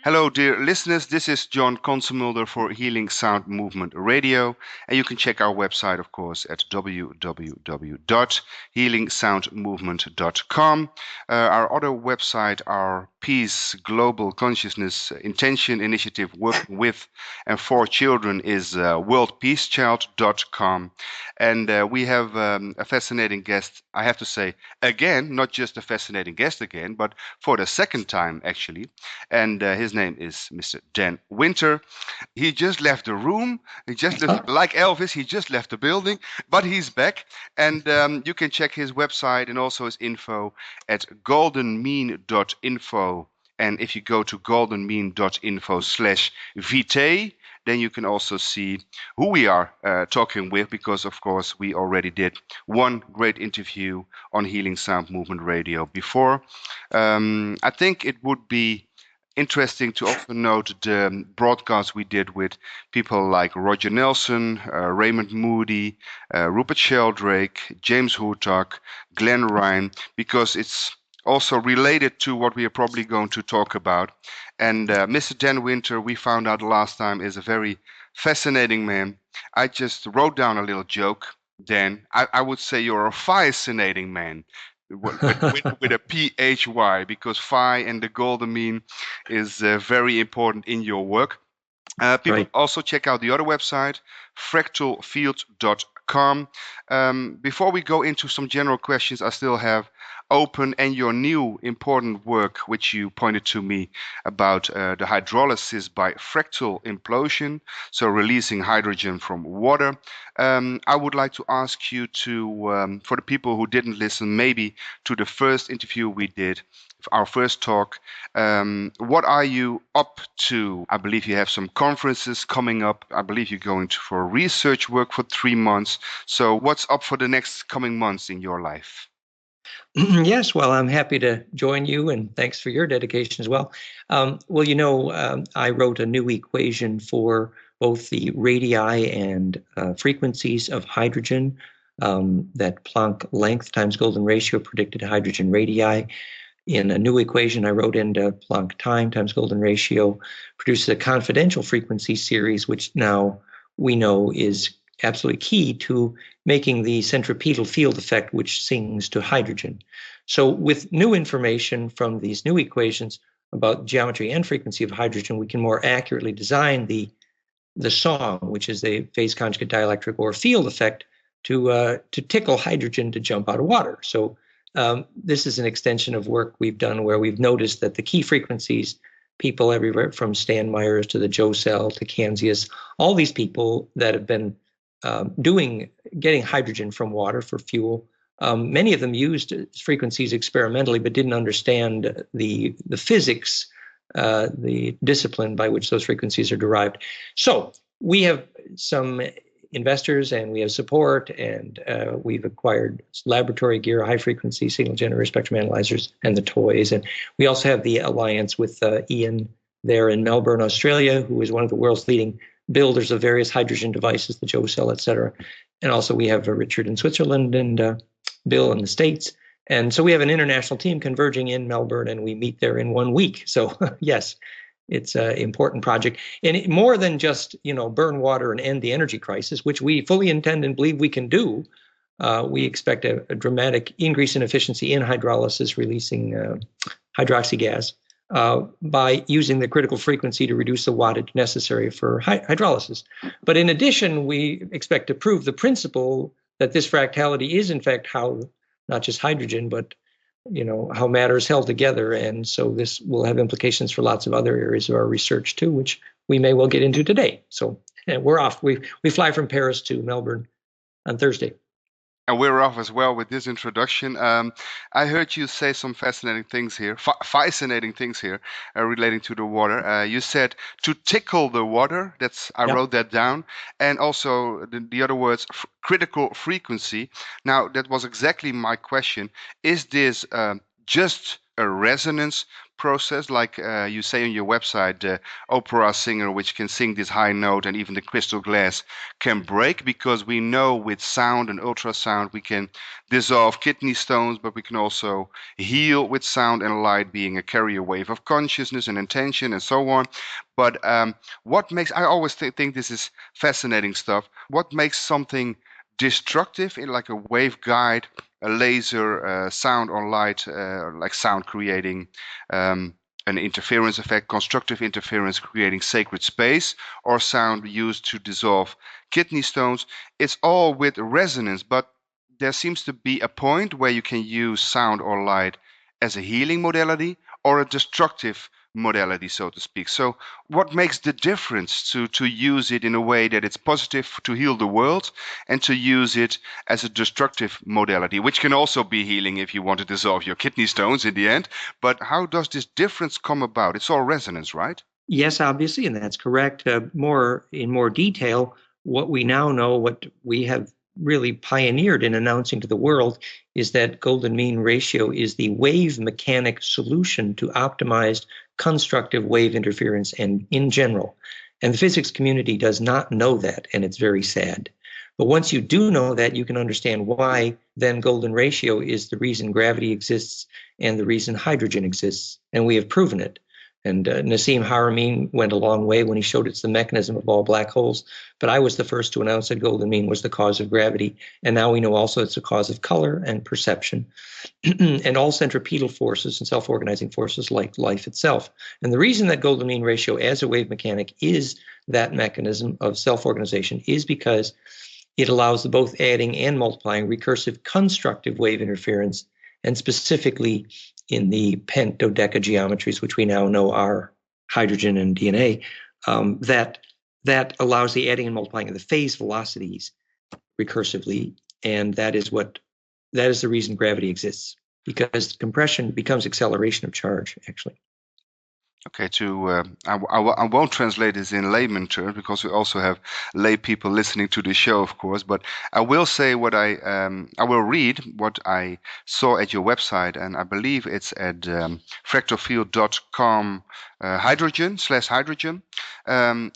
Hello, dear listeners. This is John Consemulder for Healing Sound Movement Radio. And you can check our website, of course, at www.healingsoundmovement.com. Our other website, our Peace Global Consciousness Intention Initiative working with and for children is worldpeacechild.com. And we have a fascinating guest, I have to say, again, not just a fascinating guest again, but for the second time, actually. And his name is Mr. Dan Winter. He just left the room. He just left, like Elvis, he just left the building, but he's back. And you can check his website and also his info at goldenmean.info. And if you go to goldenmean.info/vitae, then you can also see who we are talking with, because, of course, we already did one great interview on Healing Sound Movement Radio before. I think it would be interesting to also note the broadcast we did with people like Roger Nelson, Raymond Moody, Rupert Sheldrake, James Hurtak, Glenn Ryan, because it's also related to what we are probably going to talk about. And Mr. Dan Winter, we found out last time, is a very fascinating man. I just wrote down a little joke. Dan, I would say you're a fascinating man. With a PHY, because phi and the golden mean is very important in your work. People also check out the other website, fractalfield.com. Before we go into some general questions, I still have open and your new important work, which you pointed to me about the hydrolysis by fractal implosion, so releasing hydrogen from water. I would like to ask you to, for the people who didn't listen, maybe to the first interview we did, our first talk, what are you up to? I believe you have some conferences coming up. I believe you're going for research work for 3 months. So what's up for the next coming months in your life? Yes, well, I'm happy to join you, and thanks for your dedication as well. I wrote a new equation for both the radii and frequencies of hydrogen. That Planck length times golden ratio predicted hydrogen radii. In a new equation I wrote into Planck time times golden ratio produces a confidential frequency series, which now we know is absolutely key to making the centripetal field effect, which sings to hydrogen. So with new information from these new equations about geometry and frequency of hydrogen, we can more accurately design the song, which is the phase conjugate dielectric or field effect, to tickle hydrogen to jump out of water. So this is an extension of work we've done where we've noticed that the key frequencies, people everywhere from Stan Myers to the Joe Cell to Kansius, all these people that have been getting hydrogen from water for fuel, many of them used frequencies experimentally but didn't understand the physics, the discipline by which those frequencies are derived. So we have some investors and we have support, and we've acquired laboratory gear, high frequency signal generator spectrum analyzers, and the toys. And we also have the alliance with Ian there in Melbourne, Australia, who is one of the world's leading builders of various hydrogen devices, the Joe Cell, et cetera. And also we have Richard in Switzerland and Bill in the States. And so we have an international team converging in Melbourne, and we meet there in 1 week. So yes, it's an important project. And more than just, burn water and end the energy crisis, which we fully intend and believe we can do, we expect a dramatic increase in efficiency in hydrolysis, releasing hydroxy gas, by using the critical frequency to reduce the wattage necessary for hydrolysis. But in addition, we expect to prove the principle that this fractality is, in fact, how not just hydrogen, but how matter is held together. And so this will have implications for lots of other areas of our research too, which we may well get into today. So we're off. We fly from Paris to Melbourne on Thursday. And we're off as well with this introduction. I heard you say some fascinating things here, relating to the water. You said to tickle the water. I wrote that down. And also the other words, critical frequency. Now, that was exactly my question. Is this just a resonance process, like you say on your website, the opera singer which can sing this high note and even the crystal glass can break, because we know with sound and ultrasound we can dissolve kidney stones, but we can also heal with sound and light, being a carrier wave of consciousness and intention and so on. But I always think this is fascinating stuff. What makes something destructive in like a waveguide, a laser, sound or light, like sound creating an interference effect, constructive interference creating sacred space, or sound used to dissolve kidney stones? It's all with resonance, but there seems to be a point where you can use sound or light as a healing modality or a destructive modality, so to speak. So what makes the difference to use it in a way that it's positive to heal the world, and to use it as a destructive modality, which can also be healing if you want to dissolve your kidney stones in the end? But how does this difference come about? It's all resonance, right? Yes, obviously, and that's correct. In more detail, what we now know, what we have really pioneered in announcing to the world, is that golden mean ratio is the wave mechanic solution to optimized constructive wave interference and in general. And the physics community does not know that, and it's very sad. But once you do know that, you can understand why then golden ratio is the reason gravity exists and the reason hydrogen exists, and we have proven it. And Nassim Haramein went a long way when he showed it's the mechanism of all black holes. But I was the first to announce that golden mean was the cause of gravity. And now we know also it's the cause of color and perception and all centripetal forces and self-organizing forces like life itself. And the reason that golden mean ratio as a wave mechanic is that mechanism of self-organization is because it allows the both adding and multiplying recursive constructive wave interference, and specifically in the pentodeca geometries, which we now know are hydrogen and DNA, that allows the adding and multiplying of the phase velocities recursively, and that is the reason gravity exists, because compression becomes acceleration of charge, actually. Okay, I won't translate this in layman terms, because we also have lay people listening to the show, of course. But I will say I will read what I saw at your website, and I believe it's at fractalfield.com hydrogen/hydrogen.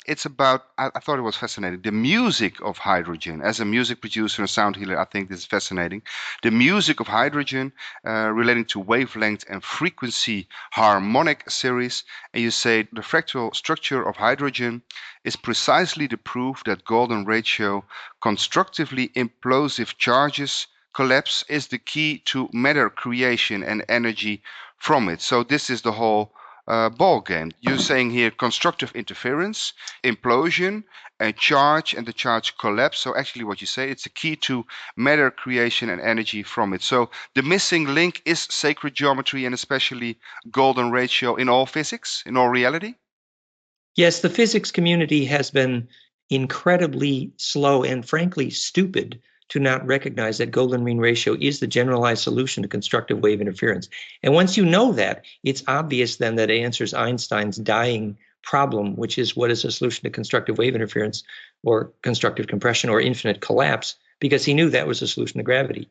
It's about, I thought it was fascinating, the music of hydrogen. As a music producer and sound healer, I think this is fascinating. The music of hydrogen relating to wavelength and frequency harmonic series. And you say the fractal structure of hydrogen is precisely the proof that golden ratio constructively implosive charges collapse is the key to matter creation and energy from it. So this is the whole ball game. You're saying here constructive interference, implosion, and charge, and the charge collapse. So actually what you say, it's a key to matter creation and energy from it. So the missing link is sacred geometry, and especially golden ratio in all physics, in all reality? Yes, the physics community has been incredibly slow and frankly stupid to not recognize that golden mean ratio is the generalized solution to constructive wave interference. And once you know that, it's obvious then that it answers Einstein's dying problem, which is what is a solution to constructive wave interference or constructive compression or infinite collapse, because he knew that was a solution to gravity.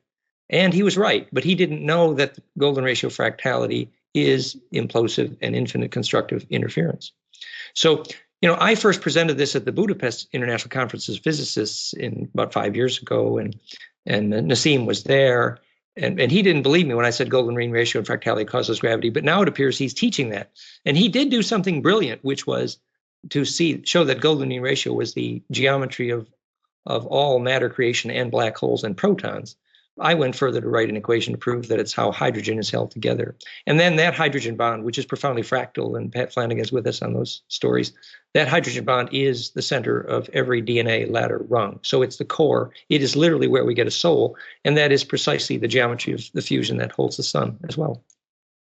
And he was right, but he didn't know that the golden ratio fractality is implosive and infinite constructive interference. So, I first presented this at the Budapest International Conference of Physicists in about 5 years ago, and Nassim was there, and he didn't believe me when I said golden mean ratio and fractality causes gravity, but now it appears he's teaching that. And he did do something brilliant, which was to show that golden mean ratio was the geometry of all matter creation and black holes and protons. I went further to write an equation to prove that it's how hydrogen is held together. And then that hydrogen bond, which is profoundly fractal, and Pat Flanagan's with us on those stories, that hydrogen bond is the center of every DNA ladder rung. So it's the core. It is literally where we get a soul. And that is precisely the geometry of the fusion that holds the sun as well.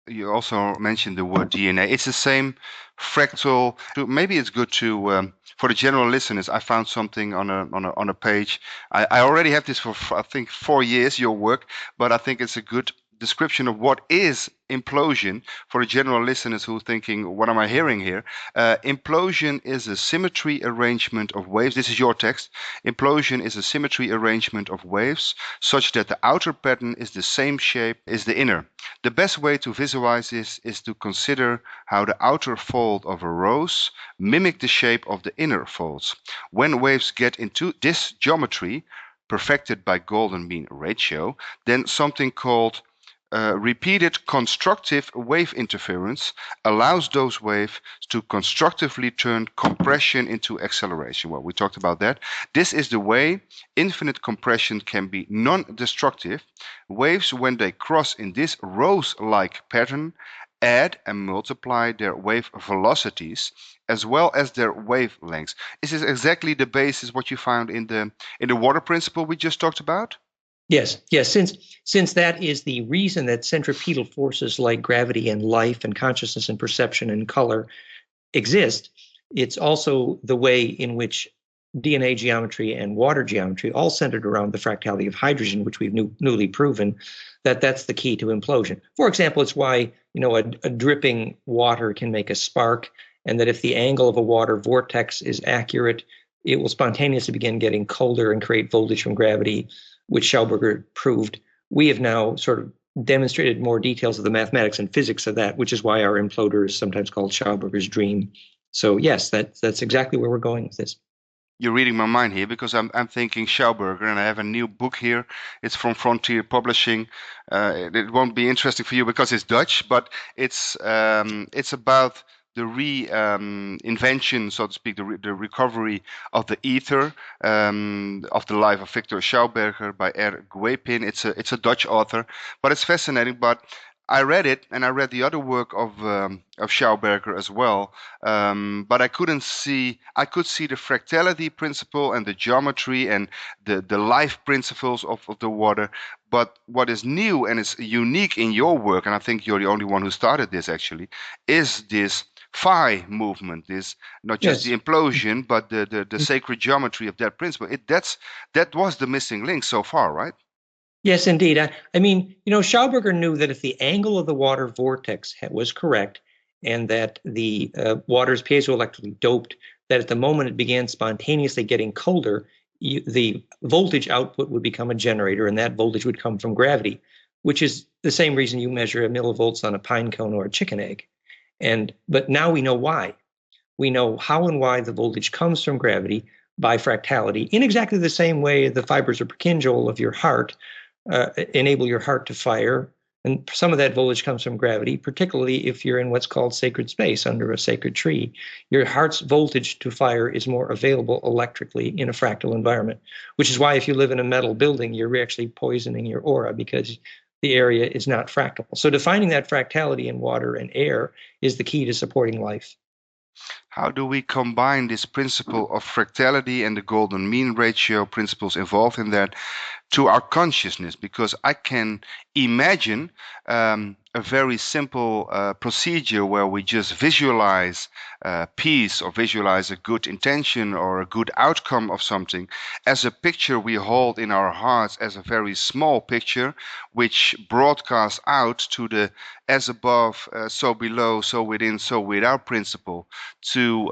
You also mentioned the word DNA. It's the same fractal. Maybe it's good to for the general listeners. I found something on a page. I already have this for I think 4 years, your work, but I think it's a good description of what is implosion for the general listeners who are thinking, what am I hearing here? Implosion is a symmetry arrangement of waves. This is your text. Implosion is a symmetry arrangement of waves such that the outer pattern is the same shape as the inner. The best way to visualize this is to consider how the outer fold of a rose mimic the shape of the inner folds. When waves get into this geometry, perfected by golden mean ratio, then something called repeated constructive wave interference allows those waves to constructively turn compression into acceleration. Well, we talked about that. This is the way infinite compression can be non-destructive. Waves, when they cross in this rose-like pattern, add and multiply their wave velocities as well as their wavelengths. Is this exactly the basis what you found in the water principle we just talked about? Yes. Since that is the reason that centripetal forces like gravity and life and consciousness and perception and color exist, it's also the way in which DNA geometry and water geometry, all centered around the fractality of hydrogen, which we've newly proven that that's the key to implosion. For example, it's why a dripping water can make a spark, and that if the angle of a water vortex is accurate, it will spontaneously begin getting colder and create voltage from gravity, which Schauberger proved. We have now sort of demonstrated more details of the mathematics and physics of that, which is why our imploder is sometimes called Schauberger's dream. So yes, that's exactly where we're going with this. You're reading my mind here, because I'm thinking Schauberger, and I have a new book here. It's from Frontier Publishing. It won't be interesting for you because it's Dutch, but it's about the reinvention, so to speak, the recovery of the ether of the life of Victor Schauberger by R. Guepin. It's a Dutch author, but it's fascinating. But I read it, and I read the other work of Schauberger as well, but I couldn't see. I could see the fractality principle and the geometry and the life principles of the water. But what is new and is unique in your work, and I think you're the only one who started this actually, is this phi movement. This not just the implosion, but the sacred geometry of that principle. That was the missing link so far, right? Yes, indeed. I mean, Schauberger knew that if the angle of the water vortex was correct, and that the water is piezoelectrically doped, that at the moment it began spontaneously getting colder, the voltage output would become a generator, and that voltage would come from gravity, which is the same reason you measure a millivolts on a pine cone or a chicken egg. But now we know why. We know how and why the voltage comes from gravity by fractality, in exactly the same way the fibers of Purkinje of your heart enable your heart to fire. And some of that voltage comes from gravity, particularly if you're in what's called sacred space under a sacred tree. Your heart's voltage to fire is more available electrically in a fractal environment, which is why if you live in a metal building, you're actually poisoning your aura because the area is not fractal. So defining that fractality in water and air is the key to supporting life. How do we combine this principle of fractality and the golden mean ratio principles involved in that to our consciousness? Because I can imagine a very simple procedure where we just visualize peace, or visualize a good intention or a good outcome of something as a picture we hold in our hearts, as a very small picture which broadcasts out to the as above, so below, so within, so without principle, to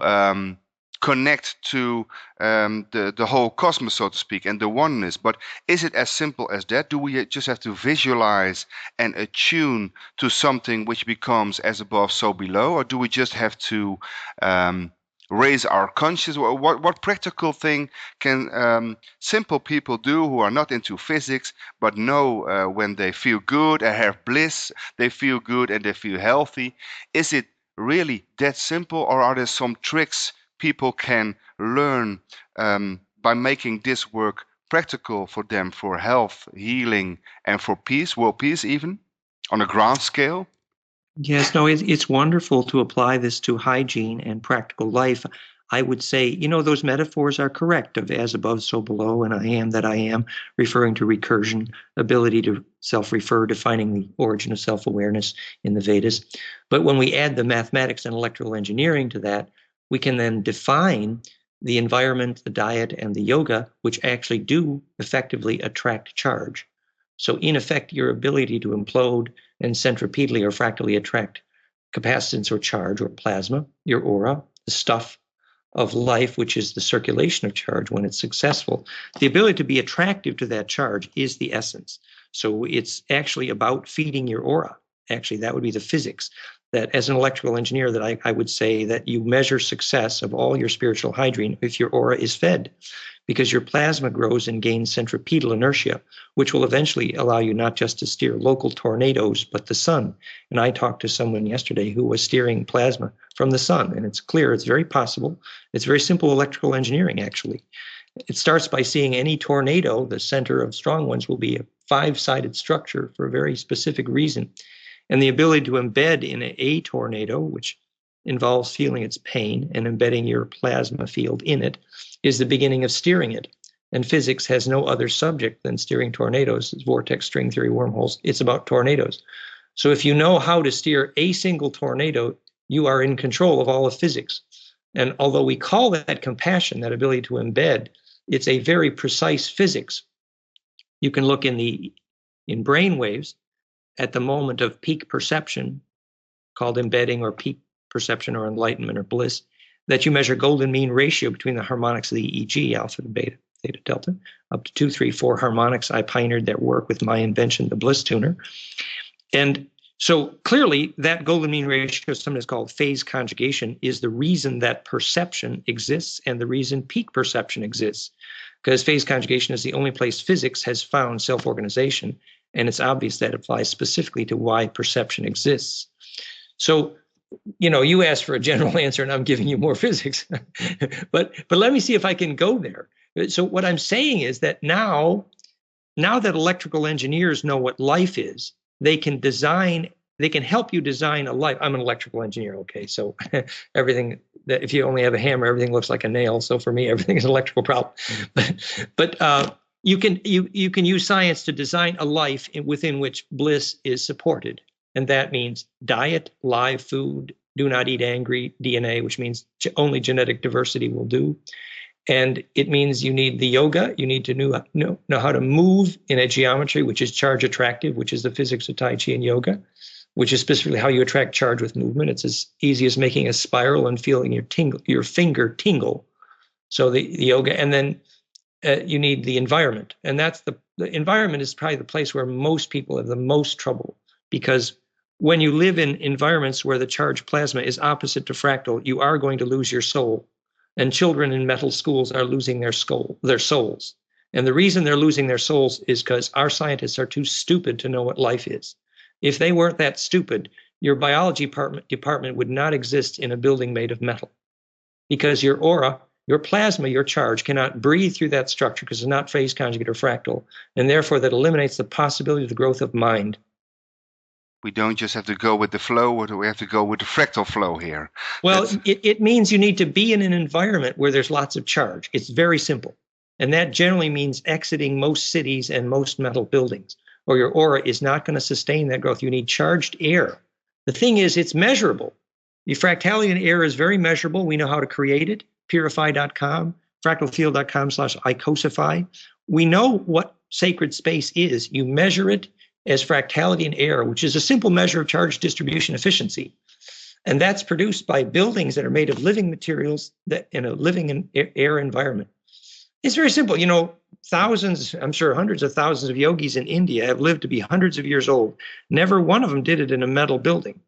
connect to the whole cosmos, so to speak, and the oneness. But is it as simple as that? Do we just have to visualize and attune to something which becomes as above, so below? Or do we just have to raise our consciousness? What practical thing can simple people do who are not into physics but know when they feel good and have bliss, they feel good and they feel healthy? Is it really that simple, or are there some tricks people can learn by making this work practical for them, for health, healing, and for peace, world peace, even on a grand scale? Yes, no, it's wonderful to apply this to hygiene and practical life. I would say, those metaphors are correct of as above, so below, and I am that I am, referring to recursion, ability to self-refer, defining the origin of self-awareness in the Vedas. But when we add the mathematics and electrical engineering to that, we can then define the environment, the diet, and the yoga, which actually do effectively attract charge. So in effect, your ability to implode and centripetally or fractally attract capacitance or charge or plasma, your aura, the stuff of life, which is the circulation of charge when it's successful, the ability to be attractive to that charge is the essence. So it's actually about feeding your aura. Actually, that would be the physics. That as an electrical engineer, that I would say that you measure success of all your spiritual hygiene if your aura is fed, because your plasma grows and gains centripetal inertia, which will eventually allow you not just to steer local tornadoes, but the sun. And I talked to someone yesterday who was steering plasma from the sun, and it's clear, it's very possible. It's very simple electrical engineering, actually. It starts by seeing any tornado, the center of strong ones will be a 5-sided structure for a very specific reason. And the ability to embed in a tornado, which involves feeling its pain and embedding your plasma field in it, is the beginning of steering it. And physics has no other subject than steering tornadoes. It's vortex, string theory, wormholes. It's about tornadoes. So if you know how to steer a single tornado, you are in control of all of physics. And although we call that compassion, that ability to embed, it's a very precise physics. You can look in brain waves at the moment of peak perception, called embedding or peak perception or enlightenment or bliss, that you measure golden mean ratio between the harmonics of the EEG, alpha to beta, theta, delta, up to 2, 3, 4 harmonics. I pioneered that work with my invention, the bliss tuner. And so clearly that golden mean ratio, sometimes called phase conjugation, is the reason that perception exists and the reason peak perception exists. Because phase conjugation is the only place physics has found self-organization, and it's obvious that applies specifically to why perception exists. So, you asked for a general answer, and I'm giving you more physics. but let me see if I can go there. So what I'm saying is that now that electrical engineers know what life is, they can help you design a life. I'm an electrical engineer, okay? So everything that, if you only have a hammer, everything looks like a nail. So for me, everything is an electrical problem. But you can use science to design a life within which bliss is supported. And that means diet, live food, do not eat angry DNA, which means only genetic diversity will do. And it means you need the yoga. You need to know how to move in a geometry, which is charge attractive, which is the physics of Tai Chi and yoga, which is specifically how you attract charge with movement. It's as easy as making a spiral and feeling your finger tingle. So the yoga, and then you need the environment. And that's the environment is probably the place where most people have the most trouble, because when you live in environments where the charged plasma is opposite to fractal, you are going to lose your soul. And children in metal schools are losing their souls. And the reason they're losing their souls is because our scientists are too stupid to know what life is. If they weren't that stupid, your biology department would not exist in a building made of metal, because your aura, your plasma, your charge cannot breathe through that structure because it's not phase conjugate or fractal. And therefore that eliminates the possibility of the growth of mind. We don't just have to go with the flow, we have to go with the fractal flow here. Well, it means you need to be in an environment where there's lots of charge. It's very simple. And that generally means exiting most cities and most metal buildings, or your aura is not going to sustain that growth. You need charged air. The thing is, it's measurable. The fractality in air is very measurable. We know how to create it. Purify.com, fractalfield.com/icosify. We know what sacred space is. You measure it as fractality in air, which is a simple measure of charge distribution efficiency. And that's produced by buildings that are made of living materials that in a living air environment. It's very simple. Thousands, I'm sure hundreds of thousands of yogis in India have lived to be hundreds of years old. Never one of them did it in a metal building.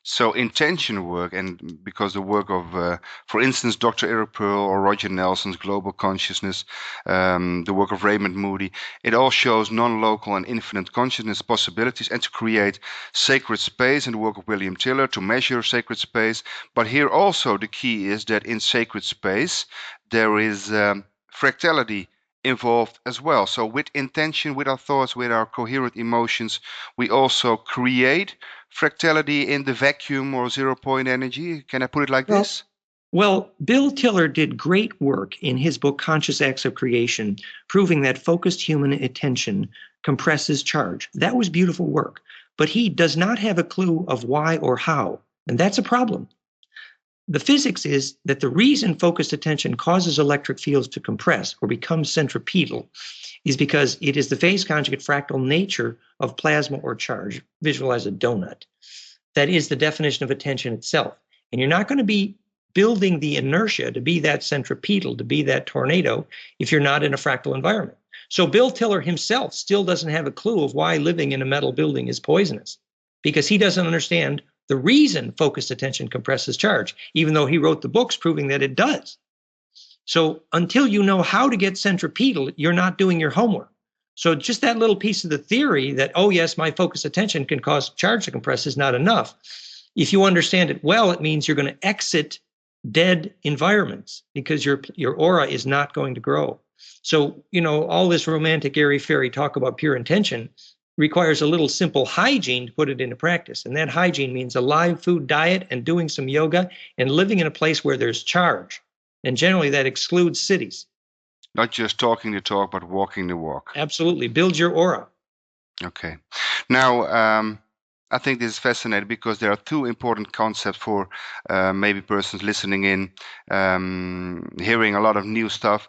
So intention work, and because the work of, for instance, Dr. Eric Pearl or Roger Nelson's Global Consciousness, the work of Raymond Moody, it all shows non-local and infinite consciousness possibilities, and to create sacred space, and the work of William Tiller to measure sacred space. But here also the key is that in sacred space there is fractality involved as well. So with intention, with our thoughts, with our coherent emotions, we also create fractality in the vacuum or 0-point energy. Can I put it like this? Well, Bill Tiller did great work in his book, Conscious Acts of Creation, proving that focused human attention compresses charge. That was beautiful work, but he does not have a clue of why or how, and that's a problem. The physics is that the reason focused attention causes electric fields to compress or become centripetal is because it is the phase conjugate fractal nature of plasma or charge. Visualize a donut. That is the definition of attention itself. And you're not going to be building the inertia to be that centripetal, to be that tornado, if you're not in a fractal environment. So Bill Tiller himself still doesn't have a clue of why living in a metal building is poisonous, because he doesn't understand the reason focused attention compresses charge, even though he wrote the books proving that it does. So until you know how to get centripetal, you're not doing your homework. So just that little piece of the theory that, oh yes, my focused attention can cause charge to compress is not enough. If you understand it well, it means you're going to exit dead environments because your aura is not going to grow. So, all this romantic, airy, fairy talk about pure intention requires a little simple hygiene to put it into practice. And that hygiene means a live food diet and doing some yoga and living in a place where there's charge. And generally that excludes cities. Not just talking the talk, but walking the walk. Absolutely. Build your aura. Okay. Now, I think this is fascinating because there are two important concepts for maybe persons listening in, hearing a lot of new stuff.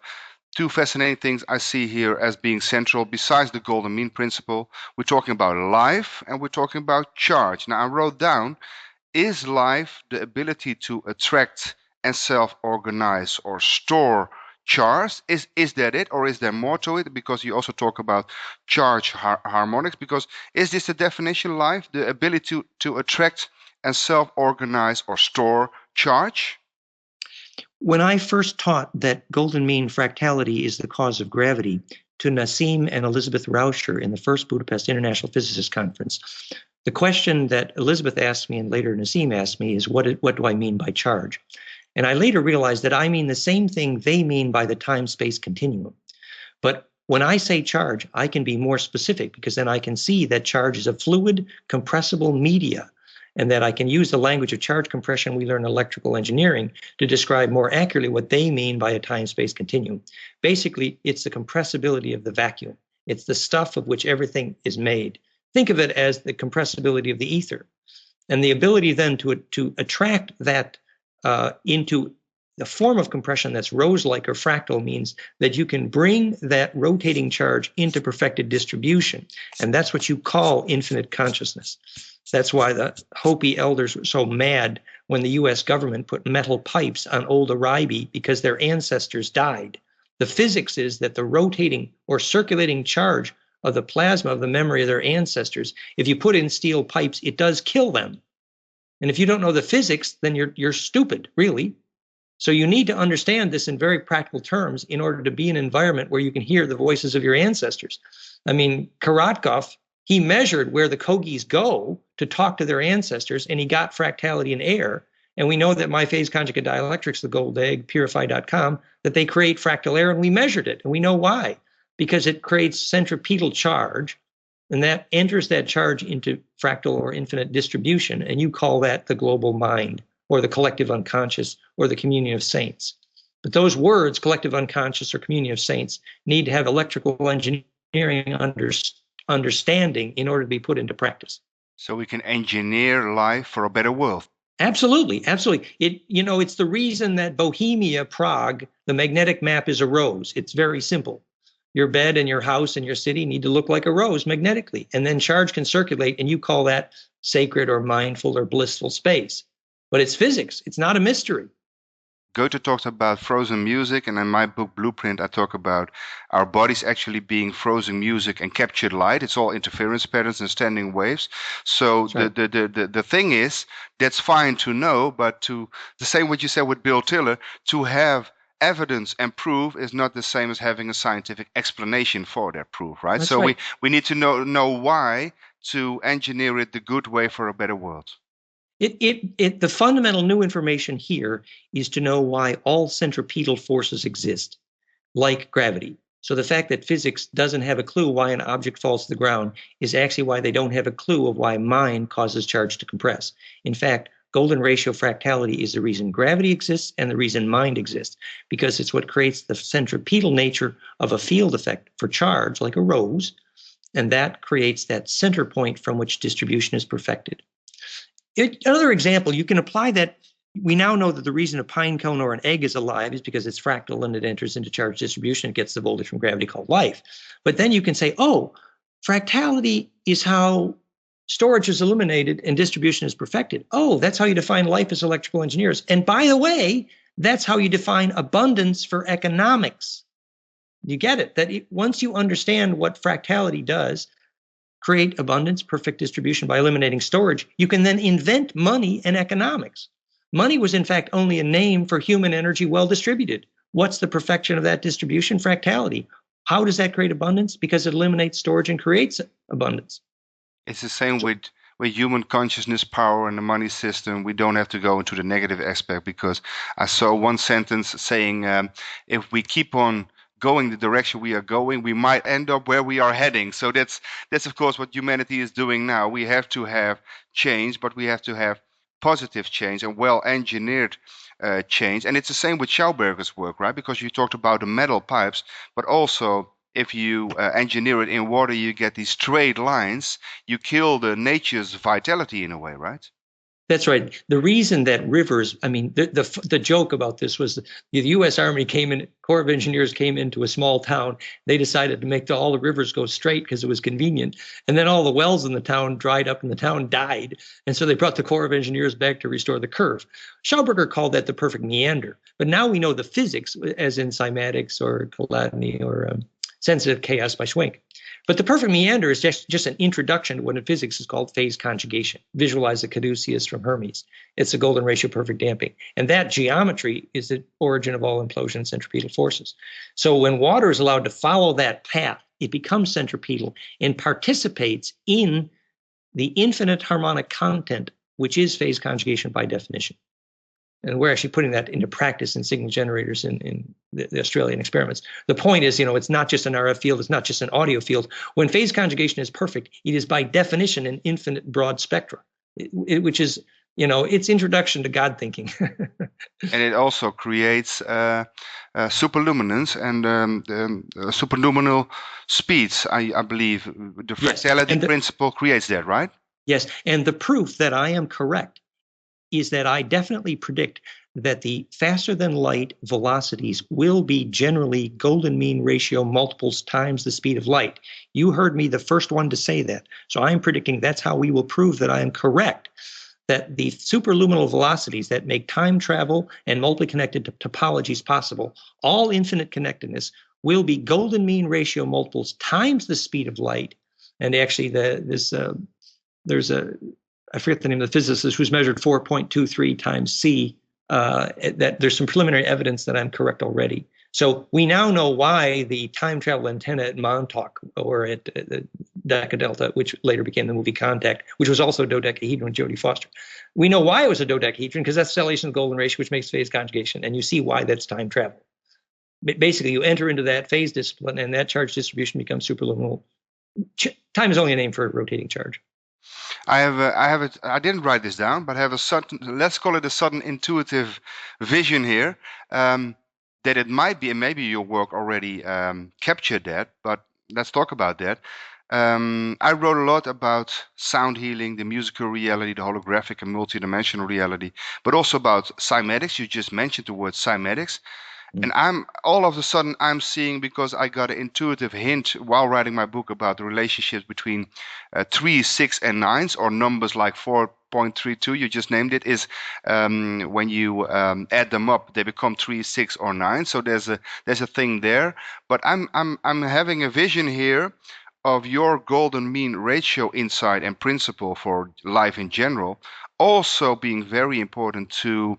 Two fascinating things I see here as being central besides the golden mean principle. We're talking about life and we're talking about charge. Now, I wrote down, is life the ability to attract and self-organize or store charge? Is that it, or is there more to it? Because you also talk about charge harmonics. Because is this the definition of life, the ability to attract and self-organize or store charge? When I first taught that golden mean fractality is the cause of gravity to Nassim and Elizabeth Rauscher in the first Budapest International Physicists Conference, the question that Elizabeth asked me and later Nassim asked me is, what do I mean by charge? And I later realized that I mean the same thing they mean by the time-space continuum. But when I say charge, I can be more specific because then I can see that charge is a fluid, compressible media, and that I can use the language of charge compression we learn in electrical engineering to describe more accurately what they mean by a time-space continuum. Basically, it's the compressibility of the vacuum. It's the stuff of which everything is made. Think of it as the compressibility of the ether. And the ability then to attract that into the form of compression that's rose-like or fractal means that you can bring that rotating charge into perfected distribution. And that's what you call infinite consciousness. That's why the Hopi elders were so mad when the US government put metal pipes on old Aribi because their ancestors died. The physics is that the rotating or circulating charge of the plasma of the memory of their ancestors, if you put in steel pipes, it does kill them. And if you don't know the physics, then you're stupid, really. So you need to understand this in very practical terms in order to be in an environment where you can hear the voices of your ancestors. I mean, Korotkov, he measured where the Kogis go to talk to their ancestors, and he got fractality in air. And we know that my phase conjugate dielectrics, the gold egg, purify.com, that they create fractal air, and we measured it. And we know why. Because it creates centripetal charge, and that enters that charge into fractal or infinite distribution, and you call that the global mind, or the collective unconscious, or the communion of saints. But those words, collective unconscious or communion of saints, need to have electrical engineering understanding in order to be put into practice. So we can engineer life for a better world. Absolutely, absolutely. It's the reason that Bohemia, Prague, the magnetic map is a rose. It's very simple. Your bed and your house and your city need to look like a rose magnetically, and then charge can circulate, and you call that sacred or mindful or blissful space. But it's physics. It's not a mystery. Goethe talked about frozen music, and in my book Blueprint, I talk about our bodies actually being frozen music and captured light. It's all interference patterns and standing waves. So right. the thing is, that's fine to know, but to the same what you said with Bill Tiller, to have evidence and proof is not the same as having a scientific explanation for that proof, right? That's so right. we need to know why to engineer it the good way for a better world. The fundamental new information here is to know why all centripetal forces exist, like gravity. So the fact that physics doesn't have a clue why an object falls to the ground is actually why they don't have a clue of why mind causes charge to compress. In fact, golden ratio fractality is the reason gravity exists and the reason mind exists, because it's what creates the centripetal nature of a field effect for charge, like a rose, and that creates that center point from which distribution is perfected. Another example, you can apply that We now know that the reason a pine cone or an egg is alive is because it's fractal and it enters into charge distribution. It gets the voltage from gravity called life. But then you can say, oh, fractality is how storage is eliminated and distribution is perfected. Oh, that's how you define life as electrical engineers. And by the way, that's how you define abundance for economics. You get it? That once you understand what fractality does, create abundance, perfect distribution by eliminating storage, you can then invent money and economics. Money was, in fact, only a name for human energy well distributed. What's the perfection of that distribution? Fractality. How does that create abundance? Because it eliminates storage and creates abundance. It's the same with human consciousness, power, and the money system. We don't have to go into the negative aspect, because I saw one sentence saying, if we keep on going the direction we are going, we might end up where we are heading. So that's of course what humanity is doing now. We have to have change, but we have to have positive change and well-engineered change. And it's the same with Schauberger's work, right? Because you talked about the metal pipes, but also if you engineer it in water, you get these straight lines. You kill the nature's vitality in a way, right? That's right. The reason that rivers, I mean, the joke about this was the U.S. Army Corps of Engineers came into a small town. They decided to make all the rivers go straight because it was convenient. And then all the wells in the town dried up and the town died. And so they brought the Corps of Engineers back to restore the curve. Schauberger called that the perfect meander. But now we know the physics, as in cymatics or Chladni or sensitive chaos by Schwenk. But the perfect meander is just an introduction to what in physics is called phase conjugation. Visualize the caduceus from Hermes. It's a golden ratio perfect damping. And that geometry is the origin of all implosion and centripetal forces. So when water is allowed to follow that path, it becomes centripetal and participates in the infinite harmonic content, which is phase conjugation by definition. And we're actually putting that into practice in signal generators in the Australian experiments. The point is, it's not just an RF field, it's not just an audio field. When phase conjugation is perfect, it is by definition an infinite broad spectra, which is, its introduction to God thinking. And it also creates superluminance and superluminal speeds, I believe. The fractality principle creates that, right? Yes, and the proof that I am correct is that I definitely predict that the faster than light velocities will be generally golden mean ratio multiples times the speed of light. You heard me the first one to say that. So I'm predicting that's how we will prove that I am correct, that the superluminal velocities that make time travel and multi-connected topologies possible, all infinite connectedness, will be golden mean ratio multiples times the speed of light. And actually there's I forget the name of the physicist who's measured 4.23 times C, that there's some preliminary evidence that I'm correct already. So we now know why the time travel antenna at Montauk or at Decca Delta, which later became the movie Contact, which was also dodecahedron with Jodie Foster. We know why it was a dodecahedron because that's stellation of golden ratio, which makes phase conjugation. And you see why that's time travel. Basically, you enter into that phase discipline and that charge distribution becomes superluminal. Time is only a name for a rotating charge. I didn't write this down, but I have a sudden, let's call it a sudden intuitive vision here, that it might be, and maybe your work already captured that, but let's talk about that. I wrote a lot about sound healing, the musical reality, the holographic and multidimensional reality, but also about cymatics. You just mentioned the word cymatics. And all of a sudden I'm seeing, because I got an intuitive hint while writing my book about the relationships between 3, 6, and 9s, or numbers like 4.32, you just named it, is when you add them up, they become 3, 6, or 9. So there's a thing there. But I'm having a vision here of your golden mean ratio insight and principle for life in general also being very important to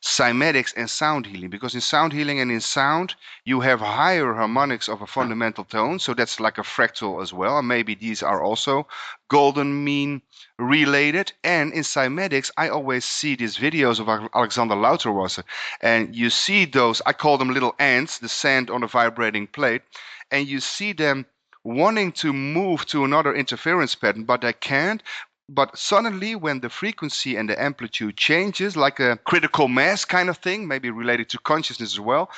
cymatics and sound healing, because in sound healing and in sound you have higher harmonics of a fundamental tone, so that's like a fractal as well, and maybe these are also golden mean related. And in cymatics I always see these videos of Alexander Lauterwasser, and you see those, I call them little ants, the sand on a vibrating plate, and you see them wanting to move to another interference pattern, but they can't. But suddenly when the frequency and the amplitude changes, like a critical mass kind of thing, maybe related to consciousness as well,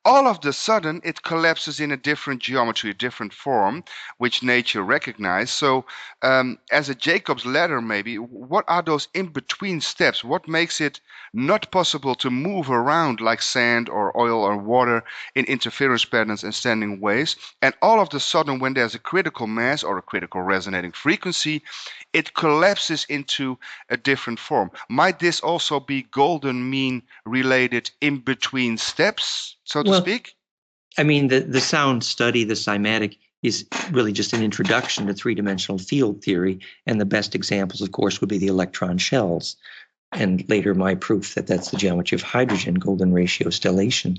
all of the sudden it collapses in a different geometry, a different form, which nature recognized. So as a Jacob's ladder, maybe, what are those in-between steps? What makes it not possible to move around like sand or oil or water in interference patterns and standing waves? And all of the sudden, when there's a critical mass or a critical resonating frequency, it collapses into a different form. Might this also be golden mean related in between steps, so to speak? I mean, the sound study, the cymatic, is really just an introduction to three-dimensional field theory. And the best examples, of course, would be the electron shells. And later, my proof that that's the geometry of hydrogen golden ratio stellation,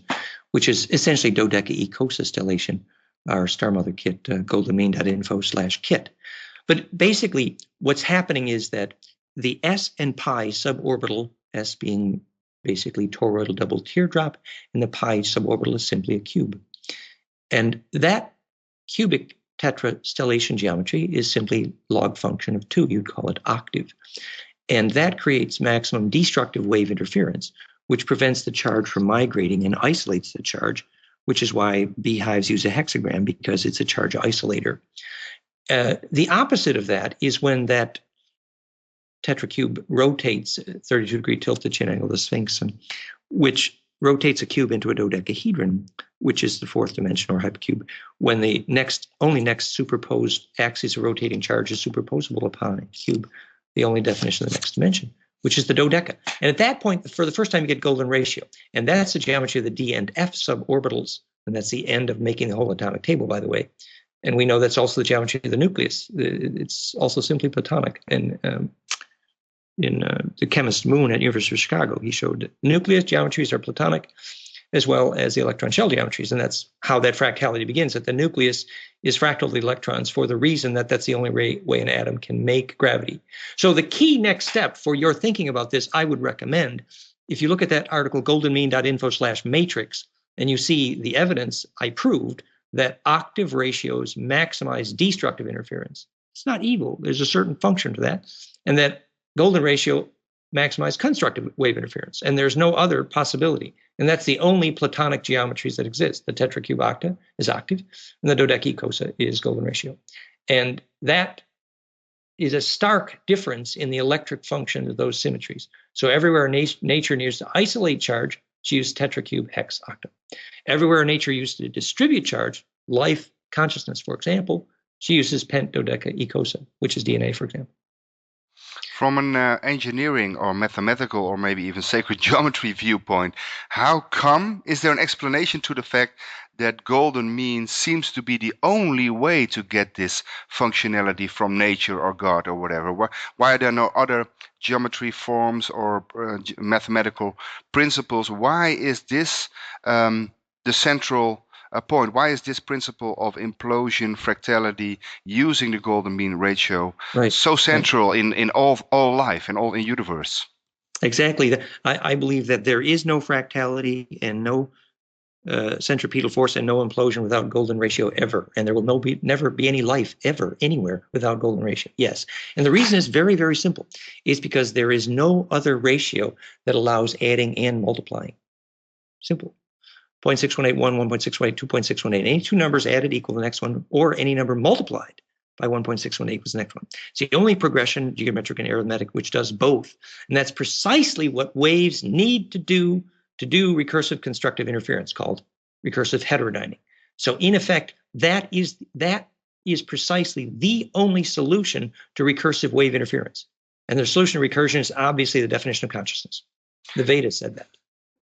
which is essentially dodeca-ecosa stellation, our Star Mother kit, goldenmean.info/kit. But basically, what's happening is that the S and pi suborbital, S being basically toroidal double teardrop, and the pi suborbital is simply a cube. And that cubic tetrastellation geometry is simply log function of 2. You'd call it octave. And that creates maximum destructive wave interference, which prevents the charge from migrating and isolates the charge, which is why beehives use a hexagram, because it's a charge isolator. The opposite of that is when that tetracube rotates 32-degree tilted chin angle, the sphinx, which rotates a cube into a dodecahedron, which is the fourth dimension or hypercube, when the only next superposed axis of rotating charge is superposable upon a cube, the only definition of the next dimension, which is the dodeca. And at that point, for the first time, you get golden ratio. And that's the geometry of the D and F suborbitals. And that's the end of making the whole atomic table, by the way. And we know that's also the geometry of the nucleus. It's also simply Platonic. And in the chemist Moon at University of Chicago, he showed that nucleus geometries are Platonic, as well as the electron shell geometries. And that's how that fractality begins, that the nucleus is fractal of the electrons for the reason that that's the only way an atom can make gravity. So the key next step for your thinking about this, I would recommend, if you look at that article, goldenmean.info/matrix, and you see the evidence I proved that octave ratios maximize destructive interference. It's not evil. There's a certain function to that. And that golden ratio maximize constructive wave interference. And there's no other possibility. And that's the only Platonic geometries that exist. The tetracube octa is octave, and the dodecaecosa is golden ratio. And that is a stark difference in the electric function of those symmetries. So everywhere nature needs to isolate charge, she used tetracube hex octa. Everywhere nature used to distribute charge, life, consciousness, for example, she uses pent dodecaecosa, which is DNA, for example. From an engineering or mathematical or maybe even sacred geometry viewpoint, how come, is there an explanation to the fact that golden mean seems to be the only way to get this functionality from nature or God or whatever? Why are there no other geometry forms or mathematical principles? Why is this the central point? Why is this principle of implosion, fractality, using the golden mean ratio so central in all life and all in universe? Exactly. I believe that there is no fractality and no centripetal force and no implosion without golden ratio ever. And there will never be any life ever anywhere without golden ratio. Yes. And the reason is very, very simple. It's because there is no other ratio that allows adding and multiplying. Simple. 0.6181, 1.618, 2.618. Any two numbers added equal the next one, or any number multiplied by 1.618 was the next one. It's the only progression, geometric and arithmetic, which does both. And that's precisely what waves need to do recursive constructive interference, called recursive heterodyning. So in effect, that is precisely the only solution to recursive wave interference. And the solution to recursion is obviously the definition of consciousness. The Vedas said that.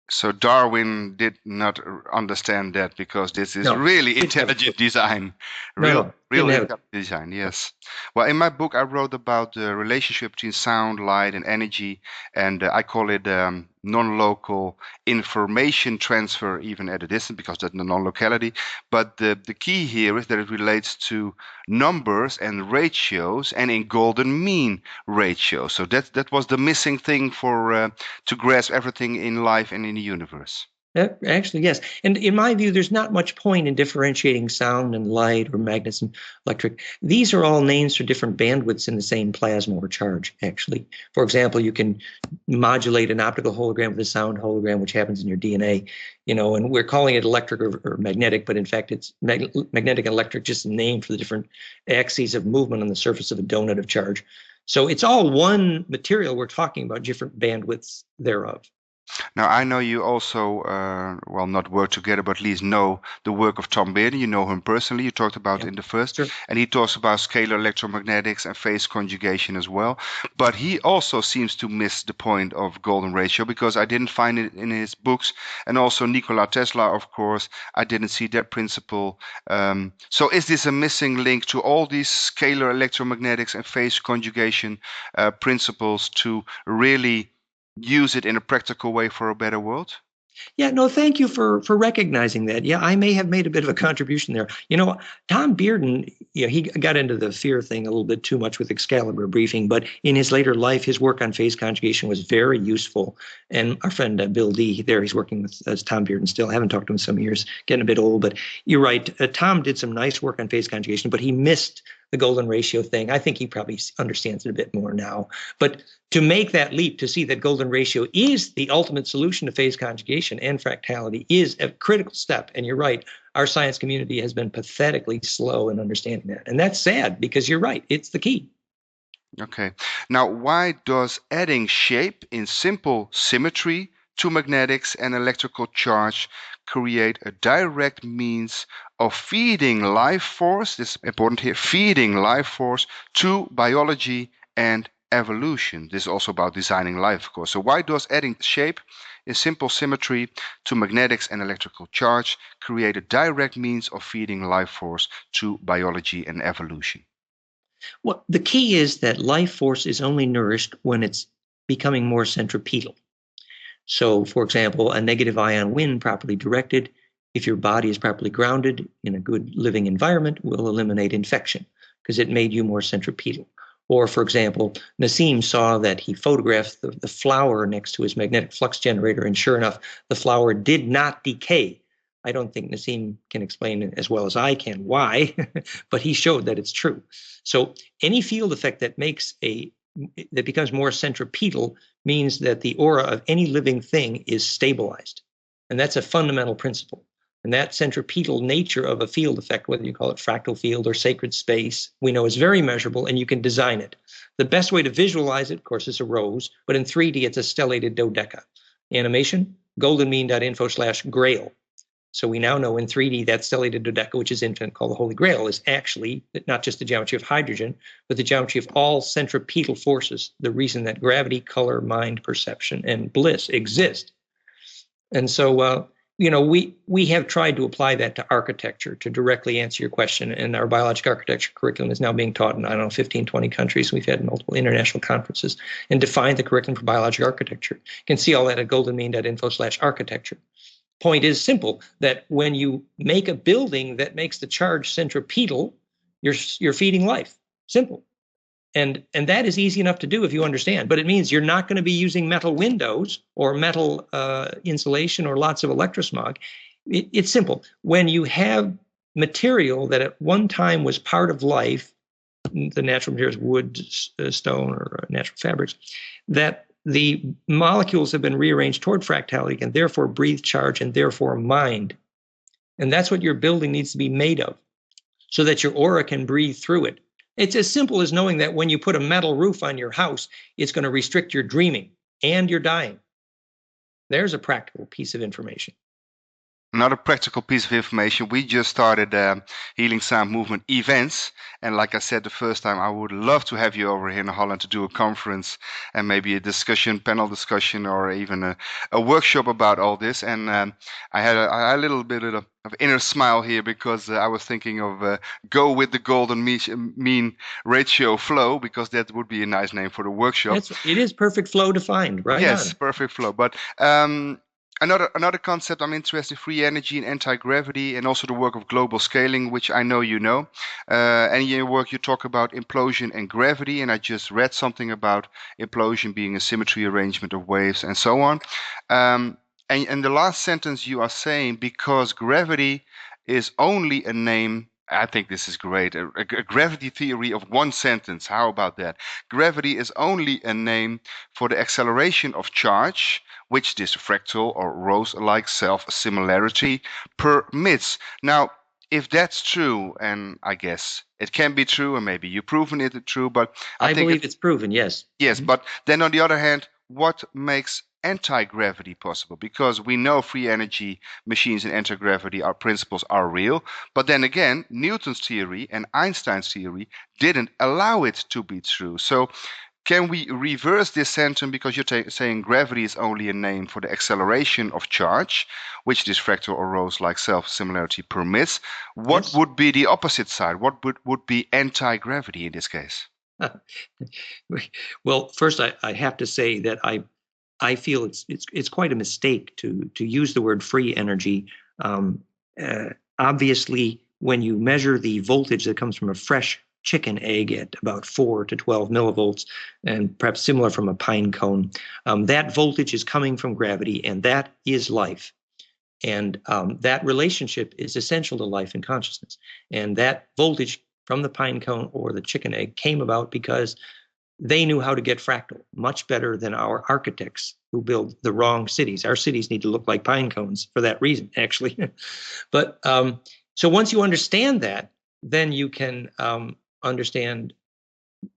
So Darwin did not understand that, because this is really intelligent design. Real intelligent design, yes. Well, in my book, I wrote about the relationship between sound, light, and energy, and I call it non-local information transfer, even at a distance, because that's the non-locality. But the key here is that it relates to numbers and ratios, and in golden mean ratio. So that was the missing thing for to grasp everything in life and in the universe. Actually, yes. And in my view, there's not much point in differentiating sound and light or magnetism, electric. These are all names for different bandwidths in the same plasma or charge, actually. For example, you can modulate an optical hologram with a sound hologram, which happens in your DNA, and we're calling it electric or magnetic, but in fact, it's magnetic and electric, just a name for the different axes of movement on the surface of a donut of charge. So it's all one material. We're talking about different bandwidths thereof. Now, I know you also, not work together, but at least know the work of Tom Bearden. You know him personally. You talked about in the first. Sure. And he talks about scalar electromagnetics and phase conjugation as well. But he also seems to miss the point of golden ratio, because I didn't find it in his books. And also Nikola Tesla, of course, I didn't see that principle. So is this a missing link to all these scalar electromagnetics and phase conjugation principles to really use it in a practical way for a better world? Yeah, no, thank you for recognizing that. Yeah, I may have made a bit of a contribution there. Tom Bearden, he got into the fear thing a little bit too much with Excalibur briefing, but in his later life, his work on phase conjugation was very useful. And our friend Bill D, there, he's working with Tom Bearden still. I haven't talked to him in some years, getting a bit old, but you're right. Tom did some nice work on phase conjugation, but he missed the golden ratio thing. I think he probably understands it a bit more now. But to make that leap to see that golden ratio is the ultimate solution to phase conjugation and fractality is a critical step. And you're right, our science community has been pathetically slow in understanding that. And that's sad, because you're right, it's the key. Okay. Now, why does adding shape in simple symmetry to magnetics and electrical charge create a direct means of feeding life force, this is important here, feeding life force to biology and evolution? This is also about designing life, of course. So why does adding shape in simple symmetry to magnetics and electrical charge create a direct means of feeding life force to biology and evolution? Well, the key is that life force is only nourished when it's becoming more centripetal. So, for example, a negative ion wind properly directed, if your body is properly grounded in a good living environment, will eliminate infection because it made you more centripetal. Or, for example, Nassim saw that he photographed the flower next to his magnetic flux generator, and sure enough, the flower did not decay. I don't think Nassim can explain as well as I can why, but he showed that it's true. So any field effect that becomes more centripetal means that the aura of any living thing is stabilized. And that's a fundamental principle. And that centripetal nature of a field effect, whether you call it fractal field or sacred space, we know is very measurable, and you can design it. The best way to visualize it, of course, is a rose, but in 3D, it's a stellated dodeca. Animation, goldenmean.info/grail. So we now know in 3D that stellated dodeca, which is infinite, called the Holy Grail, is actually not just the geometry of hydrogen, but the geometry of all centripetal forces, the reason that gravity, color, mind, perception, and bliss exist. And so, we have tried to apply that to architecture to directly answer your question. And our biological architecture curriculum is now being taught in, 15, 20 countries. We've had multiple international conferences and defined the curriculum for biological architecture. You can see all that at goldenmean.info/architecture. Point is simple, that when you make a building that makes the charge centripetal, you're feeding life. Simple. And that is easy enough to do if you understand, but it means you're not going to be using metal windows or metal insulation or lots of electrosmog. It's simple. When you have material that at one time was part of life, the natural materials, wood, stone, or natural fabrics, that the molecules have been rearranged toward fractality and therefore breathe charge and therefore mind. And that's what your building needs to be made of, so that your aura can breathe through it. It's as simple as knowing that when you put a metal roof on your house, it's going to restrict your dreaming and your dying. There's a practical piece of information. Another practical piece of information, we just started Healing Sound Movement events. And like I said the first time, I would love to have you over here in Holland to do a conference and maybe a discussion, panel discussion, or even a workshop about all this. And I had a little bit of inner smile here, because I was thinking of go with the golden mean ratio flow, because that would be a nice name for the workshop. It is perfect flow defined, right? Yes, perfect flow. But another concept I'm interested in, free energy and anti-gravity, and also the work of global scaling, which I know you know. And in your work you talk about implosion and gravity, and I just read something about implosion being a symmetry arrangement of waves and so on. And the last sentence you are saying, because gravity is only a name. I think this is great. A gravity theory of one sentence. How about that? Gravity is only a name for the acceleration of charge, which this fractal or rose-like self-similarity permits. Now, if that's true, and I guess it can be true, and maybe you've proven it true, but I I think believe it's proven, yes. yes, but then on the other hand, what makes anti-gravity possible? Because we know free energy machines and anti-gravity are principles are real, but then again, Newton's theory and Einstein's theory didn't allow it to be true. So can we reverse this sentence, because you're saying gravity is only a name for the acceleration of charge, which this fractal or rose-like self-similarity permits? What Yes. would be the opposite side? What would be anti-gravity in this case? Well, first, I have to say that I feel it's quite a mistake to use the word free energy. Obviously, when you measure the voltage that comes from a fresh chicken egg at about 4 to 12 millivolts, and perhaps similar from a pine cone, that voltage is coming from gravity, and that is life. And that relationship is essential to life and consciousness. And that voltage from the pine cone or the chicken egg came about because they knew how to get fractal much better than our architects who build the wrong cities. Our cities need to look like pine cones for that reason, actually. But so once you understand that, then you can understand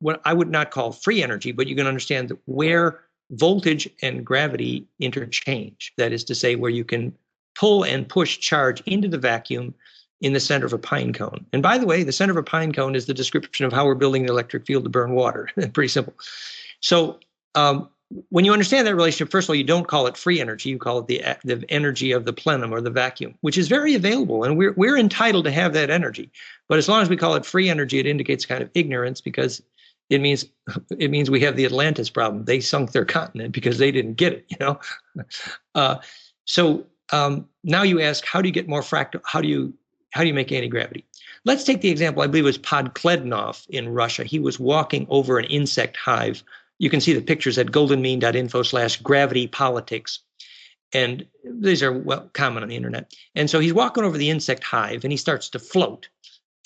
what I would not call free energy, but you can understand where voltage and gravity interchange. That is to say, where you can pull and push charge into the vacuum in the center of a pine cone. And by the way, the center of a pine cone is the description of how we're building the electric field to burn water. Pretty simple. So when you understand that relationship, first of all, you don't call it free energy. You call it the energy of the plenum or the vacuum, which is very available. And we're entitled to have that energy. But as long as we call it free energy, it indicates kind of ignorance, because it means we have the Atlantis problem. They sunk their continent because they didn't get it, you know. So now you ask, how do you get more fractal? How do you make anti-gravity? Let's take the example, I believe it was Podklednov in Russia. He was walking over an insect hive. You can see the pictures at goldenmean.info/gravitypolitics. And these are well common on the internet. And so he's walking over the insect hive and he starts to float.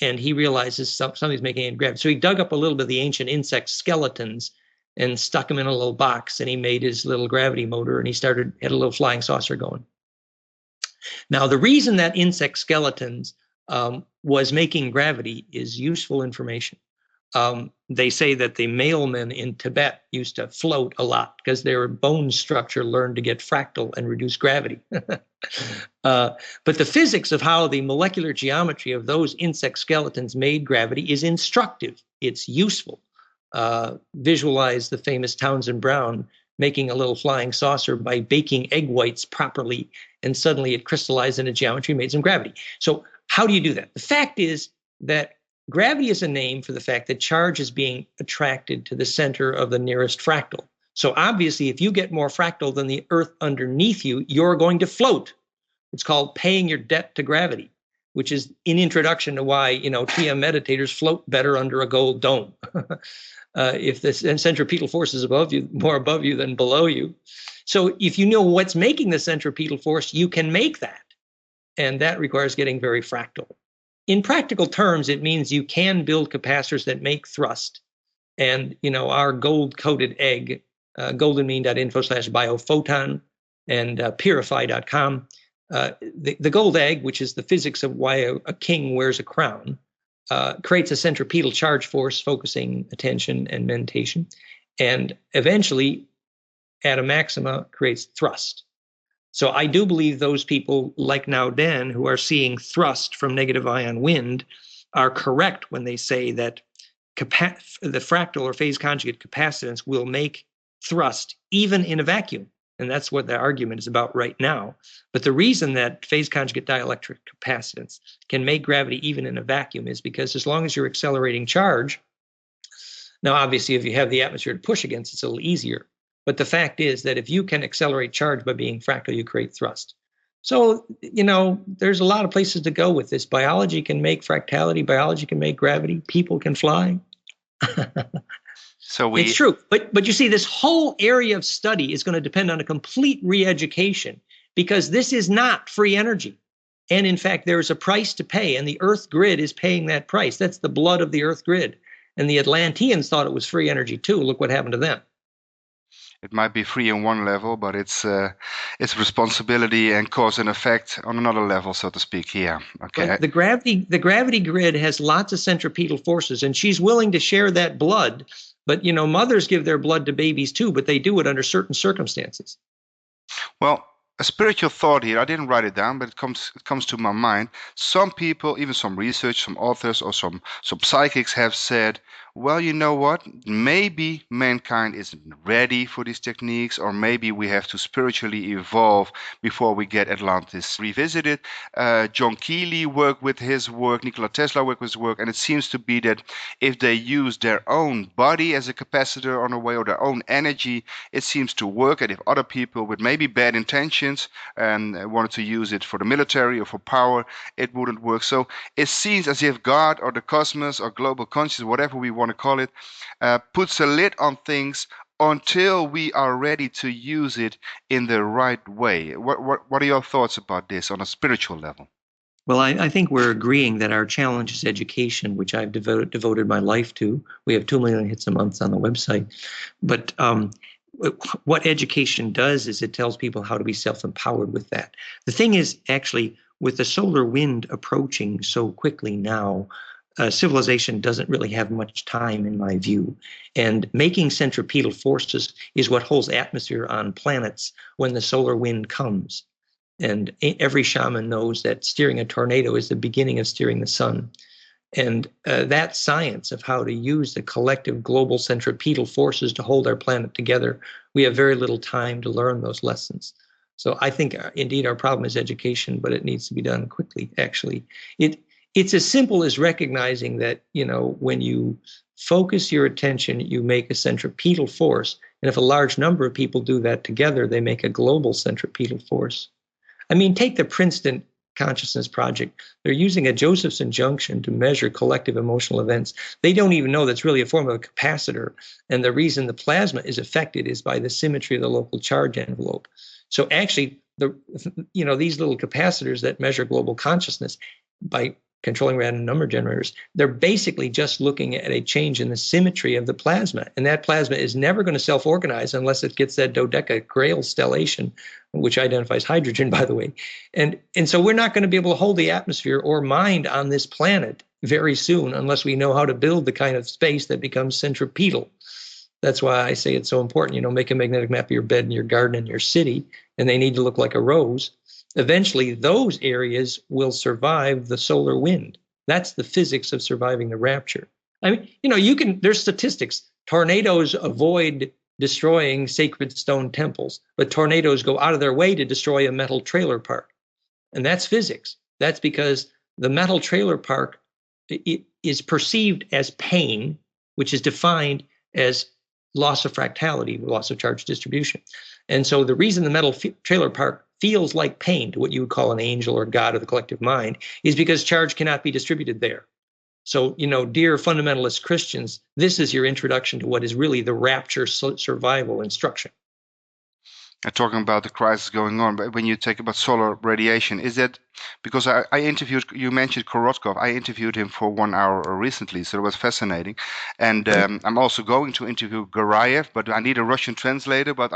And he realizes something's making anti-gravity. So he dug up a little bit of the ancient insect skeletons and stuck them in a little box, and he made his little gravity motor, and he had a little flying saucer going. Now, the reason that insect skeletons was making gravity is useful information. They say that the mailmen in Tibet used to float a lot because their bone structure learned to get fractal and reduce gravity. But the physics of how the molecular geometry of those insect skeletons made gravity is instructive. It's useful. Visualize the famous Townsend Brown making a little flying saucer by baking egg whites properly, and suddenly it crystallized in a geometry, made some gravity. So how do you do that? The fact is that gravity is a name for the fact that charge is being attracted to the center of the nearest fractal. So obviously, if you get more fractal than the Earth underneath you, you're going to float. It's called paying your debt to gravity, which is an introduction to why, TM meditators float better under a gold dome. If the centripetal force is more above you than below you. So if you know what's making the centripetal force, you can make that. And that requires getting very fractal. In practical terms, it means you can build capacitors that make thrust. And, our gold-coated egg, goldenmean.info/biophoton and purify.com, the gold egg, which is the physics of why a king wears a crown, creates a centripetal charge force focusing attention and mentation, and eventually, at a maxima, creates thrust. So I do believe those people like Nauden who are seeing thrust from negative ion wind are correct when they say that the fractal or phase conjugate capacitance will make thrust even in a vacuum. And that's what the argument is about right now. But the reason that phase conjugate dielectric capacitance can make gravity even in a vacuum is because as long as you're accelerating charge, now obviously if you have the atmosphere to push against, it's a little easier. But the fact is that if you can accelerate charge by being fractal, you create thrust. So, there's a lot of places to go with this. Biology can make fractality. Biology can make gravity. People can fly. It's true. But you see, this whole area of study is going to depend on a complete re-education because this is not free energy. And in fact, there is a price to pay, and the Earth grid is paying that price. That's the blood of the Earth grid. And the Atlanteans thought it was free energy too. Look what happened to them. It might be free on one level, but it's responsibility and cause and effect on another level, so to speak. Yeah. Okay. But the gravity grid has lots of centripetal forces, and she's willing to share that blood. But mothers give their blood to babies too, but they do it under certain circumstances. Well, a spiritual thought here. I didn't write it down, but it comes to my mind. Some people, even some research, some authors, or some psychics have said, well, you know what? Maybe mankind isn't ready for these techniques, or maybe we have to spiritually evolve before we get Atlantis revisited. John Keely worked with his work, Nikola Tesla worked with his work, and it seems to be that if they use their own body as a capacitor on a way, or their own energy, it seems to work. And if other people with maybe bad intentions and wanted to use it for the military or for power, it wouldn't work. So it seems as if God or the cosmos or global consciousness, whatever we want to call it, puts a lid on things until we are ready to use it in the right way. What are your thoughts about this on a spiritual level? Well, I think we're agreeing that our challenge is education, which I've devoted my life to. We have 2 million hits a month on the website. But what education does is it tells people how to be self-empowered with that. The thing is, actually, with the solar wind approaching so quickly now, civilization doesn't really have much time, in my view. And making centripetal forces is what holds atmosphere on planets when the solar wind comes. And every shaman knows that steering a tornado is the beginning of steering the sun. And that science of how to use the collective global centripetal forces to hold our planet together, we have very little time to learn those lessons. So I think, indeed, our problem is education, but it needs to be done quickly, actually. It's as simple as recognizing that, when you focus your attention, you make a centripetal force. And if a large number of people do that together, they make a global centripetal force. I mean, take the Princeton Consciousness Project. They're using a Josephson junction to measure collective emotional events. They don't even know that's really a form of a capacitor. And the reason the plasma is affected is by the symmetry of the local charge envelope. So actually, these little capacitors that measure global consciousness by controlling random number generators, they're basically just looking at a change in the symmetry of the plasma. And that plasma is never going to self-organize unless it gets that dodeca Grail stellation, which identifies hydrogen, by the way. And so we're not going to be able to hold the atmosphere or mind on this planet very soon unless we know how to build the kind of space that becomes centripetal. That's why I say it's so important, make a magnetic map of your bed and your garden and your city, and they need to look like a rose. Eventually, those areas will survive the solar wind. That's the physics of surviving the rapture. I mean, there's statistics. Tornadoes avoid destroying sacred stone temples, but tornadoes go out of their way to destroy a metal trailer park. And that's physics. That's because the metal trailer park is perceived as pain, which is defined as loss of fractality, loss of charge distribution. And so the reason the metal trailer park feels like pain to what you would call an angel or God of the collective mind is because charge cannot be distributed there. So, dear fundamentalist Christians, this is your introduction to what is really the rapture survival instruction. Talking about the crisis going on, but when you talk about solar radiation, is that because I interviewed, you mentioned Korotkov, I interviewed him for 1 hour recently, so it was fascinating. And I'm also going to interview Garayev, but I need a Russian translator, but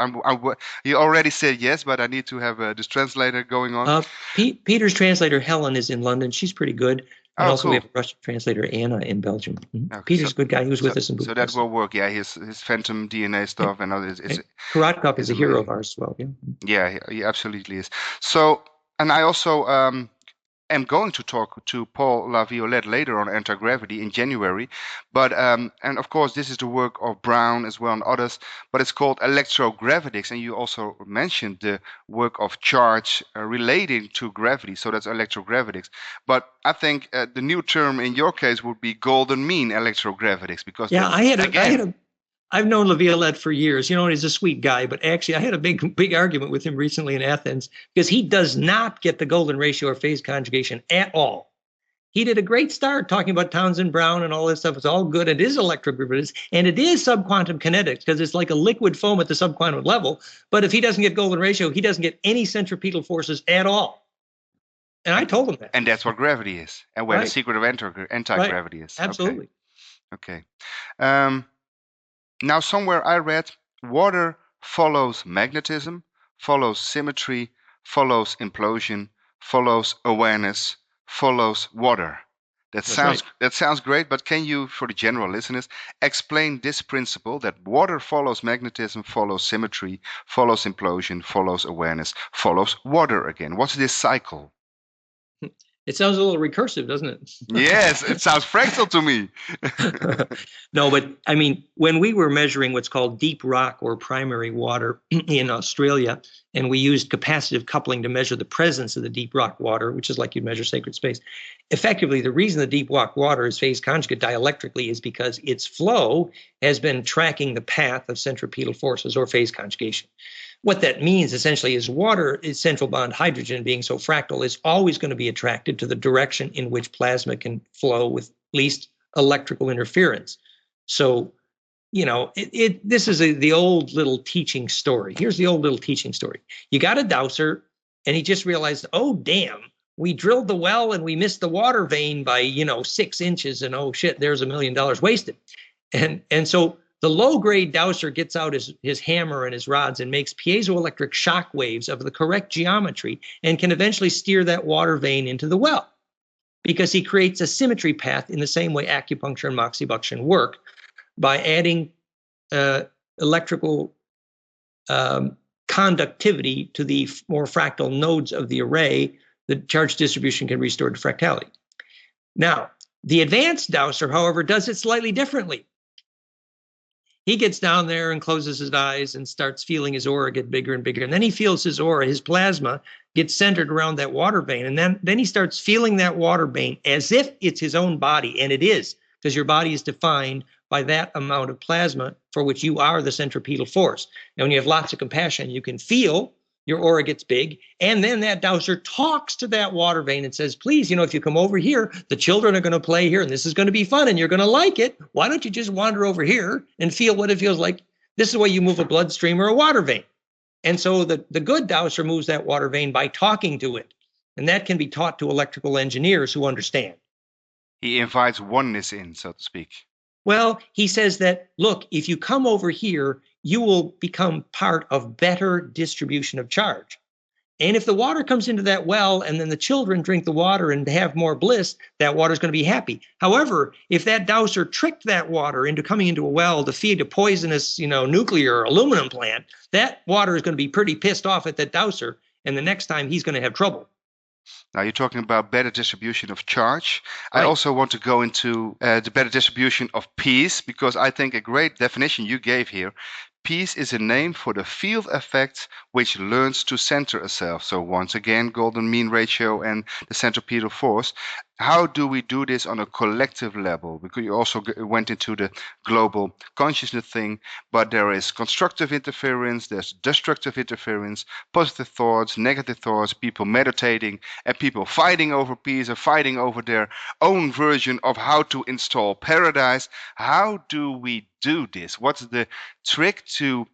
he already said yes, but I need to have this translator going on. Peter's translator, Helen, is in London. She's pretty good. And also, cool. We have a Russian translator, Anna, in Belgium. Okay, Peter's a good guy. He was with us in Budapest. So that will work. Yeah, his phantom DNA stuff and others. Korotkov is a hero of ours as well. Yeah, he absolutely is. So, and I also am going to talk to Paul Laviolette later on anti-gravity in January. But and of course, this is the work of Brown as well and others. But it's called electrogravitics, and you also mentioned the work of charge relating to gravity. So that's electrogravitics. But I think the new term in your case would be golden mean electrogravitics, because I've known Laviolette for years. He's a sweet guy, but actually I had a big argument with him recently in Athens because he does not get the golden ratio or phase conjugation at all. he did a great start talking about Townsend Brown and all this stuff. It's all good. It is electric derivatives, and it is subquantum kinetics because it's like a liquid foam at the subquantum level. But if he doesn't get golden ratio, he doesn't get any centripetal forces at all. And I told him that. And that's what gravity is, and where the secret of anti-gravity is. Absolutely. Okay. Now, somewhere I read, water follows magnetism, follows symmetry, follows implosion, follows awareness, follows water. That sounds great, but can you, for the general listeners, explain this principle that water follows magnetism, follows symmetry, follows implosion, follows awareness, follows water again? What's this cycle? It sounds a little recursive, doesn't it? Yes, it sounds fractal to me. No, but I mean, when we were measuring what's called deep rock or primary water in Australia, and we used capacitive coupling to measure the presence of the deep rock water, which is like you'd measure sacred space. Effectively, the reason the deep rock water is phase conjugate dielectrically is because its flow has been tracking the path of centripetal forces or phase conjugation. What that means essentially is water is central bond hydrogen being so fractal is always going to be attracted to the direction in which plasma can flow with least electrical interference. So, this is the old little teaching story. Here's the old little teaching story. You got a dowser and he just realized, oh, damn, we drilled the well and we missed the water vein by, 6 inches and oh shit, there's $1 million wasted. And so the low-grade dowser gets out his hammer and his rods and makes piezoelectric shock waves of the correct geometry and can eventually steer that water vein into the well because he creates a symmetry path in the same way acupuncture and moxibustion work by adding electrical conductivity to the more fractal nodes of the array. The charge distribution can restore to fractality. Now, the advanced dowser, however, does it slightly differently. He gets down there and closes his eyes and starts feeling his aura get bigger and bigger. And then he feels his aura, his plasma, get centered around that water vein. And then he starts feeling that water vein as if it's his own body. And it is, because your body is defined by that amount of plasma for which you are the centripetal force. And when you have lots of compassion, you can feel your aura gets big. And then that dowser talks to that water vein and says, please, if you come over here, the children are going to play here and this is going to be fun and you're going to like it. Why don't you just wander over here and feel what it feels like? This is the way you move a bloodstream or a water vein. And so the good dowser moves that water vein by talking to it. And that can be taught to electrical engineers who understand. He invites oneness in, so to speak. Well, he says that, look, if you come over here, you will become part of better distribution of charge. And if the water comes into that well and then the children drink the water and have more bliss, that water is going to be happy. However, if that dowser tricked that water into coming into a well to feed a poisonous, nuclear aluminum plant, that water is going to be pretty pissed off at that dowser. And the next time he's going to have trouble. Now you're talking about better distribution of charge. Right. I also want to go into the better distribution of peace, because I think a great definition you gave here. Peace is a name for the field effect which learns to center itself. So once again, golden mean ratio and the centripetal force. How do we do this on a collective level? Because you also went into the global consciousness thing, but there is constructive interference, there's destructive interference, positive thoughts, negative thoughts, people meditating, and people fighting over peace or fighting over their own version of how to install paradise. How do we do this? What's the trick to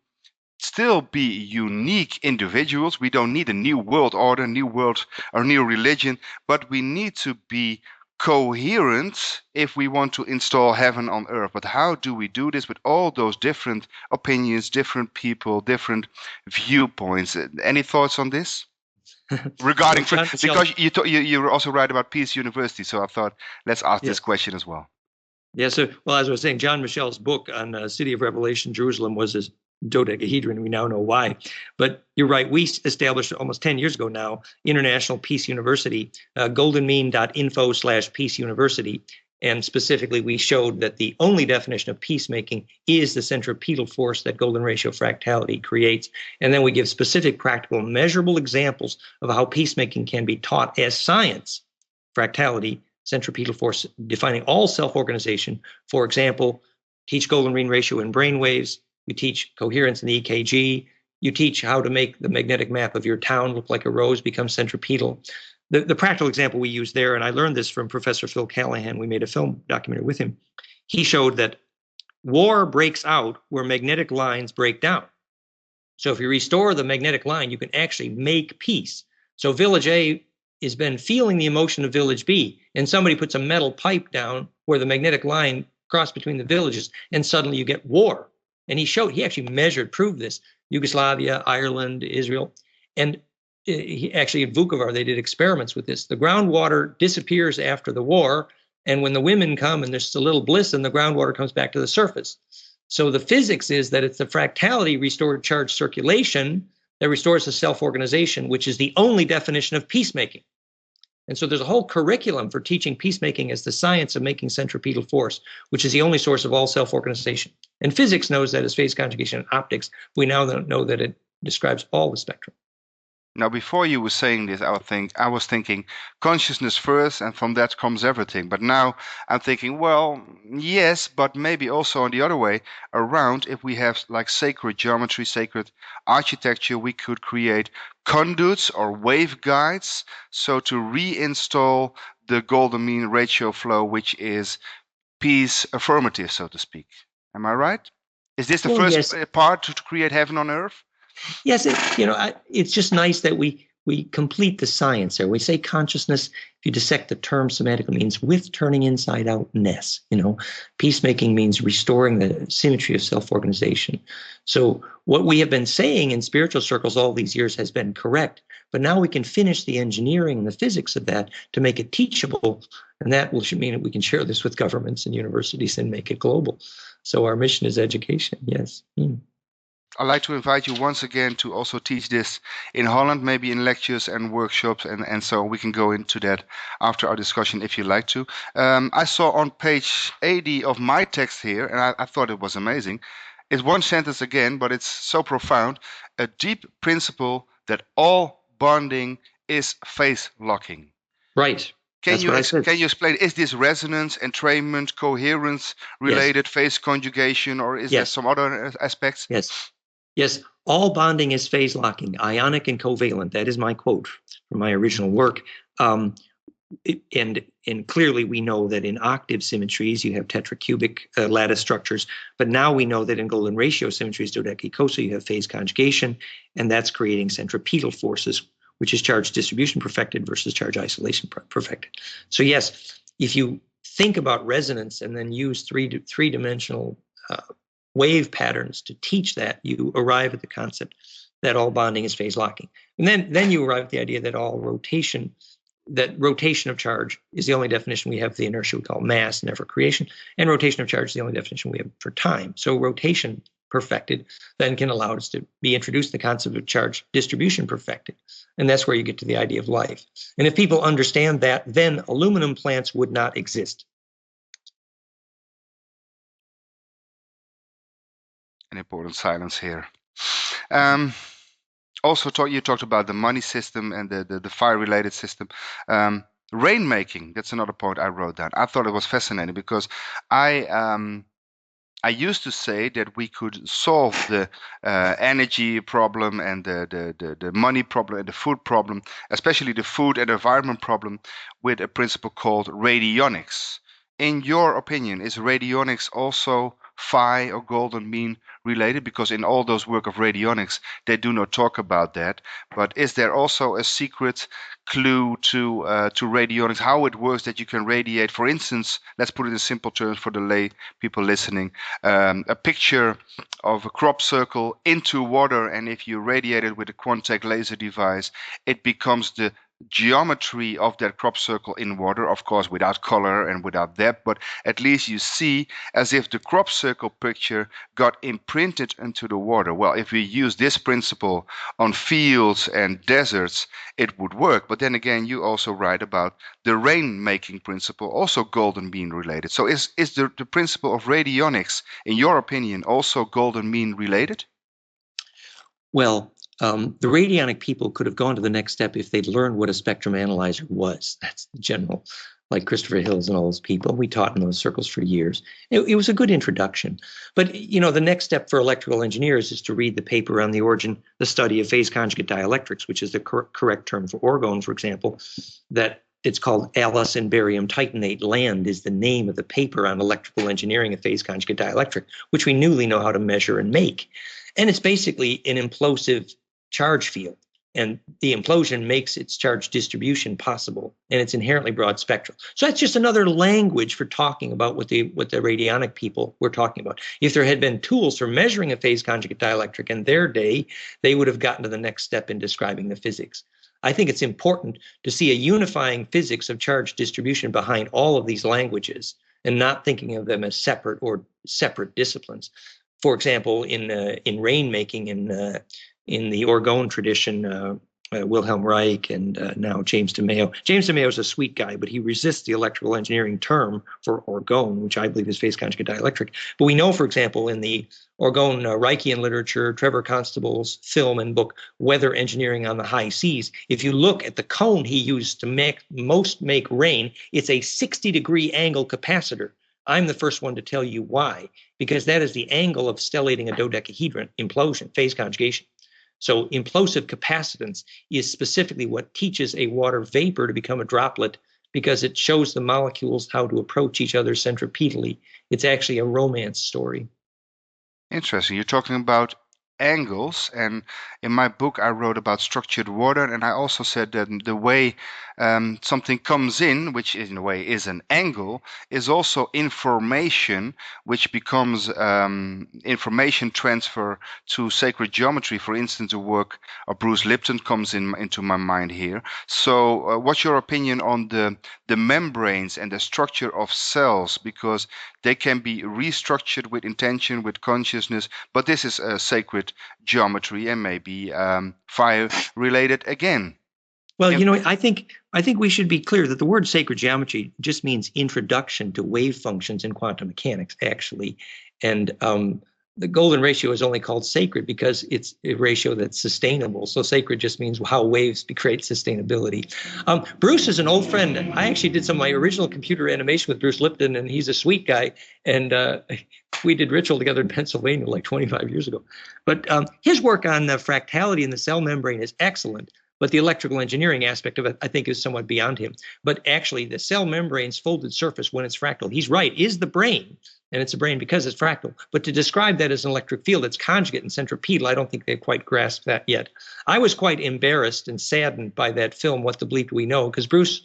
still be unique individuals? We don't need a new world order, new world or new religion, but we need to be coherent if we want to install heaven on earth. But how do we do this with all those different opinions, different people, different viewpoints? Any thoughts on this? Regarding, because you were also right about Peace University, so I thought let's ask this question as well. Yeah, so, well, as I was saying, John Michel's book on City of Revelation, Jerusalem, was his dodecahedron. We now know why. But you're right. We established almost 10 years ago now, International Peace University, goldenmean.info/Peace University. And specifically, we showed that the only definition of peacemaking is the centripetal force that golden ratio fractality creates. And then we give specific, practical, measurable examples of how peacemaking can be taught as science, fractality, centripetal force, defining all self-organization. For example, teach golden mean ratio in brainwaves. You teach coherence in the EKG. You teach how to make the magnetic map of your town look like a rose, become centripetal. the practical example we use there, and I learned this from Professor Phil Callahan. We made a film documentary with him. He showed that war breaks out where magnetic lines break down. So if you restore the magnetic line, you can actually make peace. So village A has been feeling the emotion of village B, and somebody puts a metal pipe down where the magnetic line crossed between the villages, and suddenly you get war. And he actually proved this. Yugoslavia, Ireland, Israel. And he actually at Vukovar, they did experiments with this. The groundwater disappears after the war, and when the women come and there's a little bliss, and the groundwater comes back to the surface. So the physics is that it's the fractality restored charge circulation that restores the self-organization, which is the only definition of peacemaking. And so there's a whole curriculum for teaching peacemaking as the science of making centripetal force, which is the only source of all self-organization. And physics knows that as phase conjugation and optics. We now know that it describes all the spectrum. Now, before you were saying this, I was thinking consciousness first, and from that comes everything. But now I'm thinking, well, yes, but maybe also on the other way around. If we have like sacred geometry, sacred architecture, we could create conduits or waveguides, so to reinstall the golden mean ratio flow, which is peace affirmative, so to speak. Am I right? Is this the first part to create heaven on earth? Yes, it's just nice that we complete the science there. We say consciousness, if you dissect the term semantically, means with turning inside outness. Peacemaking means restoring the symmetry of self-organization. So what we have been saying in spiritual circles all these years has been correct, but now we can finish the engineering and the physics of that to make it teachable, and that will mean that we can share this with governments and universities and make it global. So our mission is education, yes. I'd like to invite you once again to also teach this in Holland, maybe in lectures and workshops, and so we can go into that after our discussion if you like to. I saw on page 80 of my text here, and I thought it was amazing. It's one sentence again, but it's so profound. A deep principle that all bonding is phase locking. Right. Can you explain, is this resonance, entrainment, coherence related, phase conjugation, or is there some other aspects? Yes, all bonding is phase locking, ionic and covalent. That is my quote from my original work. And clearly we know that in octave symmetries, you have tetracubic lattice structures. But now we know that in golden ratio symmetries, dodecacosa, you have phase conjugation, and that's creating centripetal forces, which is charge distribution perfected versus charge isolation perfected. So yes, if you think about resonance and then use three-dimensional wave patterns to teach that, you arrive at the concept that all bonding is phase locking. And then you arrive at the idea that rotation of charge is the only definition we have of the inertia we call mass, never creation, and rotation of charge is the only definition we have for time. So rotation perfected then can allow us to be introduced to the concept of charge distribution perfected. And that's where you get to the idea of life. And if people understand that, then aluminum plants would not exist. An important silence here. Also, you talked about the money system and the fire-related system. Rainmaking, that's another point I wrote down. I thought it was fascinating because I used to say that we could solve the energy problem and the money problem and the food problem, especially the food and environment problem, with a principle called radionics. In your opinion, is radionics also phi or golden mean related? Because in all those work of radionics, they do not talk about that. But is there also a secret clue to radionics, how it works, that you can radiate, for instance, let's put it in simple terms for the lay people listening, a picture of a crop circle into water, and if you radiate it with a contact laser device, it becomes the geometry of that crop circle in water, of course without color and without depth, but at least you see as if the crop circle picture got imprinted into the water. Well, if we use this principle on fields and deserts, it would work. But then again, you also write about the rain-making principle, also golden mean related. So is the principle of radionics, in your opinion, also golden mean related? Well, the radionic people could have gone to the next step if they'd learned what a spectrum analyzer was. That's the general like Christopher Hills and all those people. We taught in those circles for years. It was a good introduction. But, the next step for electrical engineers is to read the paper on the origin, the study of phase conjugate dielectrics, which is the correct term for orgone, for example, that it's called Alice and barium titanate. Land is the name of the paper on electrical engineering of phase conjugate dielectric, which we newly know how to measure and make. And it's basically an implosive charge field. And the implosion makes its charge distribution possible, and it's inherently broad spectral. So that's just another language for talking about what the radionic people were talking about. If there had been tools for measuring a phase conjugate dielectric in their day, they would have gotten to the next step in describing the physics. I think it's important to see a unifying physics of charge distribution behind all of these languages, and not thinking of them as separate disciplines. For example, in rainmaking, in the orgone tradition, Wilhelm Reich and now James DeMayo. James DeMayo is a sweet guy, but he resists the electrical engineering term for orgone, which I believe is phase conjugate dielectric. But we know, for example, in the orgone Reichian literature, Trevor Constable's film and book, Weather Engineering on the High Seas, if you look at the cone he used to make rain, it's a 60-degree angle capacitor. I'm the first one to tell you why, because that is the angle of stellating a dodecahedron, implosion, phase conjugation. So implosive capacitance is specifically what teaches a water vapor to become a droplet, because it shows the molecules how to approach each other centripetally. It's actually a romance story. Interesting. You're talking about angles, and in my book I wrote about structured water, and I also said that the way something comes in, which in a way is an angle, is also information, which becomes information transfer to sacred geometry. For instance, the work of Bruce Lipton comes into my mind here. So what's your opinion on the membranes and the structure of cells, because they can be restructured with intention, with consciousness, but this is a sacred geometry and maybe fire related again. Well, I think we should be clear that the word sacred geometry just means introduction to wave functions in quantum mechanics, actually. And the golden ratio is only called sacred because it's a ratio that's sustainable. So sacred just means how waves create sustainability. Bruce is an old friend. I actually did some of my original computer animation with Bruce Lipton, and he's a sweet guy. And we did ritual together in Pennsylvania like 25 years ago. But his work on the fractality in the cell membrane is excellent. But the electrical engineering aspect of it, I think, is somewhat beyond him. But actually, the cell membrane's folded surface, when it's fractal, he's right, is the brain. And it's a brain because it's fractal. But to describe that as an electric field that's conjugate and centripetal, I don't think they've quite grasped that yet. I was quite embarrassed and saddened by that film, What the Bleep Do We Know? Because Bruce,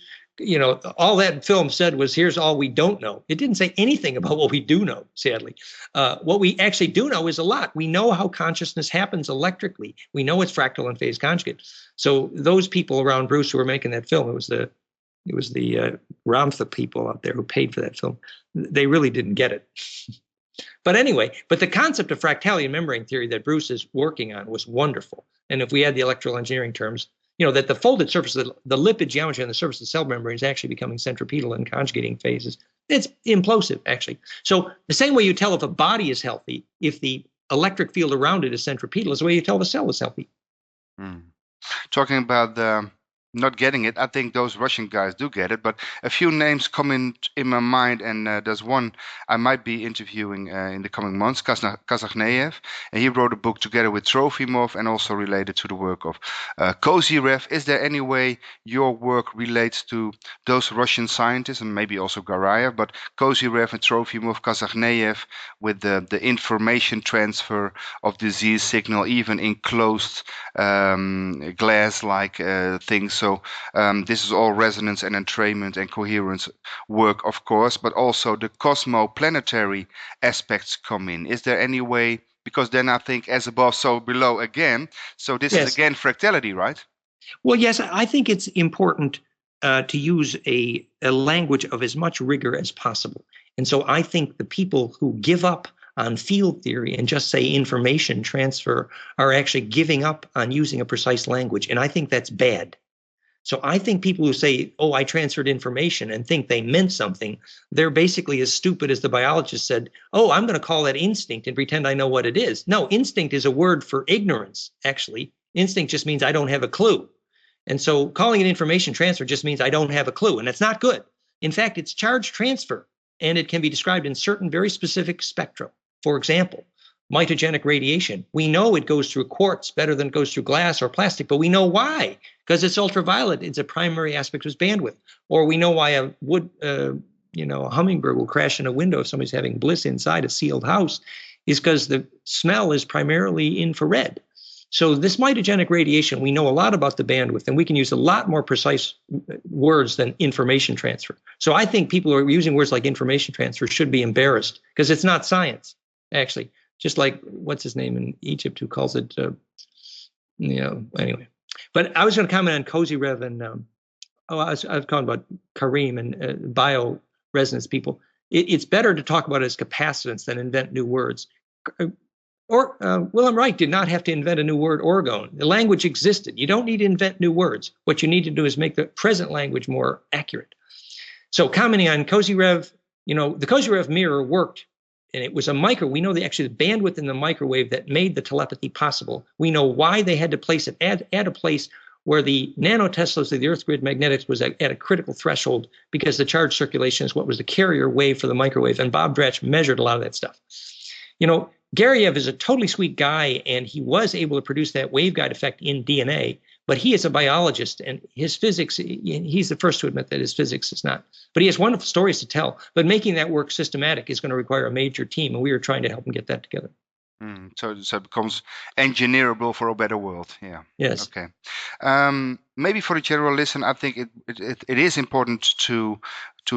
all that film said was, here's all we don't know. It didn't say anything about what we do know, sadly. What we actually do know is a lot. We know how consciousness happens electrically. We know it's fractal and phase conjugate. So those people around Bruce who were making that film, it was the Ramtha people out there who paid for that film. They really didn't get it. But anyway, the concept of fractality and membrane theory that Bruce is working on was wonderful. And if we had the electrical engineering terms, that the folded surface, the lipid geometry on the surface of the cell membrane is actually becoming centripetal and conjugating phases. It's implosive, actually. So the same way you tell if a body is healthy, if the electric field around it is centripetal, is the way you tell the cell is healthy. Talking about the not getting it, I think those Russian guys do get it, but a few names come in my mind, and there's one I might be interviewing in the coming months, Kazakhneyev, and he wrote a book together with Trofimov and also related to the work of Kozyrev. Is there any way your work relates to those Russian scientists, and maybe also Garayev, but Kozyrev and Trofimov, Kazakhneyev, with the information transfer of disease signal, even in closed glass-like things? So this is all resonance and entrainment and coherence work, of course, but also the cosmoplanetary aspects come in. Is there any way, because then I think as above, so below again. So this is again fractality, right? Well, yes, I think it's important to use a language of as much rigor as possible. And so I think the people who give up on field theory and just say information transfer are actually giving up on using a precise language. And I think that's bad. So I think people who say, oh, I transferred information and think they meant something, they're basically as stupid as the biologist said, oh, I'm going to call that instinct and pretend I know what it is. No, instinct is a word for ignorance, actually. Instinct just means I don't have a clue. And so calling it information transfer just means I don't have a clue, and that's not good. In fact, it's charge transfer, and it can be described in certain very specific spectra. For example, mitogenic radiation. We know it goes through quartz better than it goes through glass or plastic, but we know why, because it's ultraviolet. It's a primary aspect of its bandwidth. Or we know why a a hummingbird will crash in a window if somebody's having bliss inside a sealed house, is because the smell is primarily infrared. So this mitogenic radiation, we know a lot about the bandwidth, and we can use a lot more precise words than information transfer. So I think people who are using words like information transfer should be embarrassed, because it's not science, actually. Just like, what's his name in Egypt who calls it, anyway. But I was going to comment on Kozyrev and, I was talking about Kareem and bioresonance people. It's better to talk about it as capacitance than invent new words. Wilhelm Reich did not have to invent a new word, orgone. The language existed. You don't need to invent new words. What you need to do is make the present language more accurate. So commenting on Kozyrev, the Kozyrev mirror worked, and it was a we know the bandwidth in the microwave that made the telepathy possible. We know why they had to place it at a place where the nanoteslas of the Earth grid magnetics was at a critical threshold, because the charge circulation is what was the carrier wave for the microwave. And Bob Dratch measured a lot of that stuff. Gariev is a totally sweet guy, and he was able to produce that waveguide effect in DNA, but he is a biologist, and his physics, he's the first to admit that his physics is not. But he has wonderful stories to tell. But making that work systematic is going to require a major team, and we are trying to help him get that together. So it becomes engineerable for a better world. Yeah. Yes. Okay. Maybe for the general listener, I think it is important to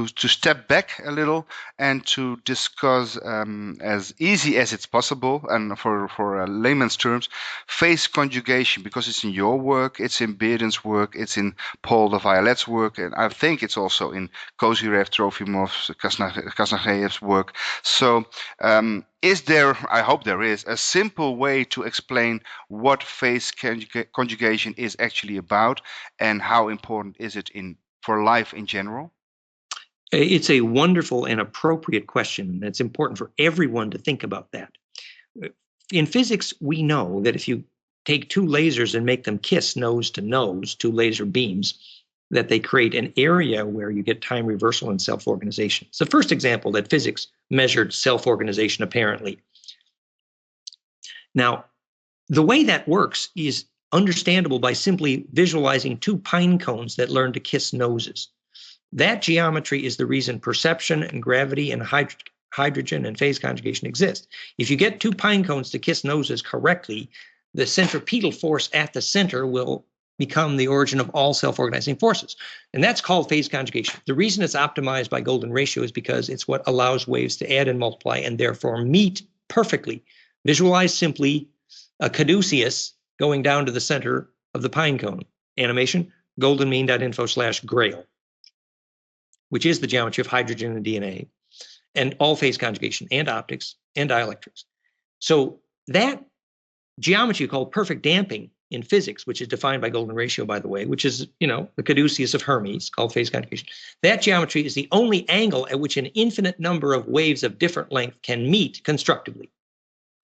step back a little and to discuss as easy as it's possible, and for layman's terms, phase conjugation, because it's in your work, it's in Bearden's work, it's in Paul de Violet's work, and I think it's also in Kozyrev, Trofimov's, Kasnagayev's work. So is there, I hope there is, a simple way to explain what phase conjugation is actually about, and how important is it for life in general? It's a wonderful and appropriate question. That's important for everyone to think about that. In physics, we know that if you take two lasers and make them kiss nose to nose, two laser beams, that they create an area where you get time reversal and self-organization. It's the first example that physics measured self-organization, apparently. Now, the way that works is understandable by simply visualizing two pine cones that learn to kiss noses. That geometry is the reason perception and gravity and hydrogen and phase conjugation exist. If you get two pine cones to kiss noses correctly, the centripetal force at the center will become the origin of all self-organizing forces. And that's called phase conjugation. The reason it's optimized by golden ratio is because it's what allows waves to add and multiply and therefore meet perfectly. Visualize simply a caduceus going down to the center of the pine cone. Animation, goldenmean.info/grail, which is the geometry of hydrogen and DNA, and all phase conjugation, and optics, and dielectrics. So that geometry called perfect damping in physics, which is defined by golden ratio, by the way, which is, the caduceus of Hermes, called phase conjugation. That geometry is the only angle at which an infinite number of waves of different length can meet constructively.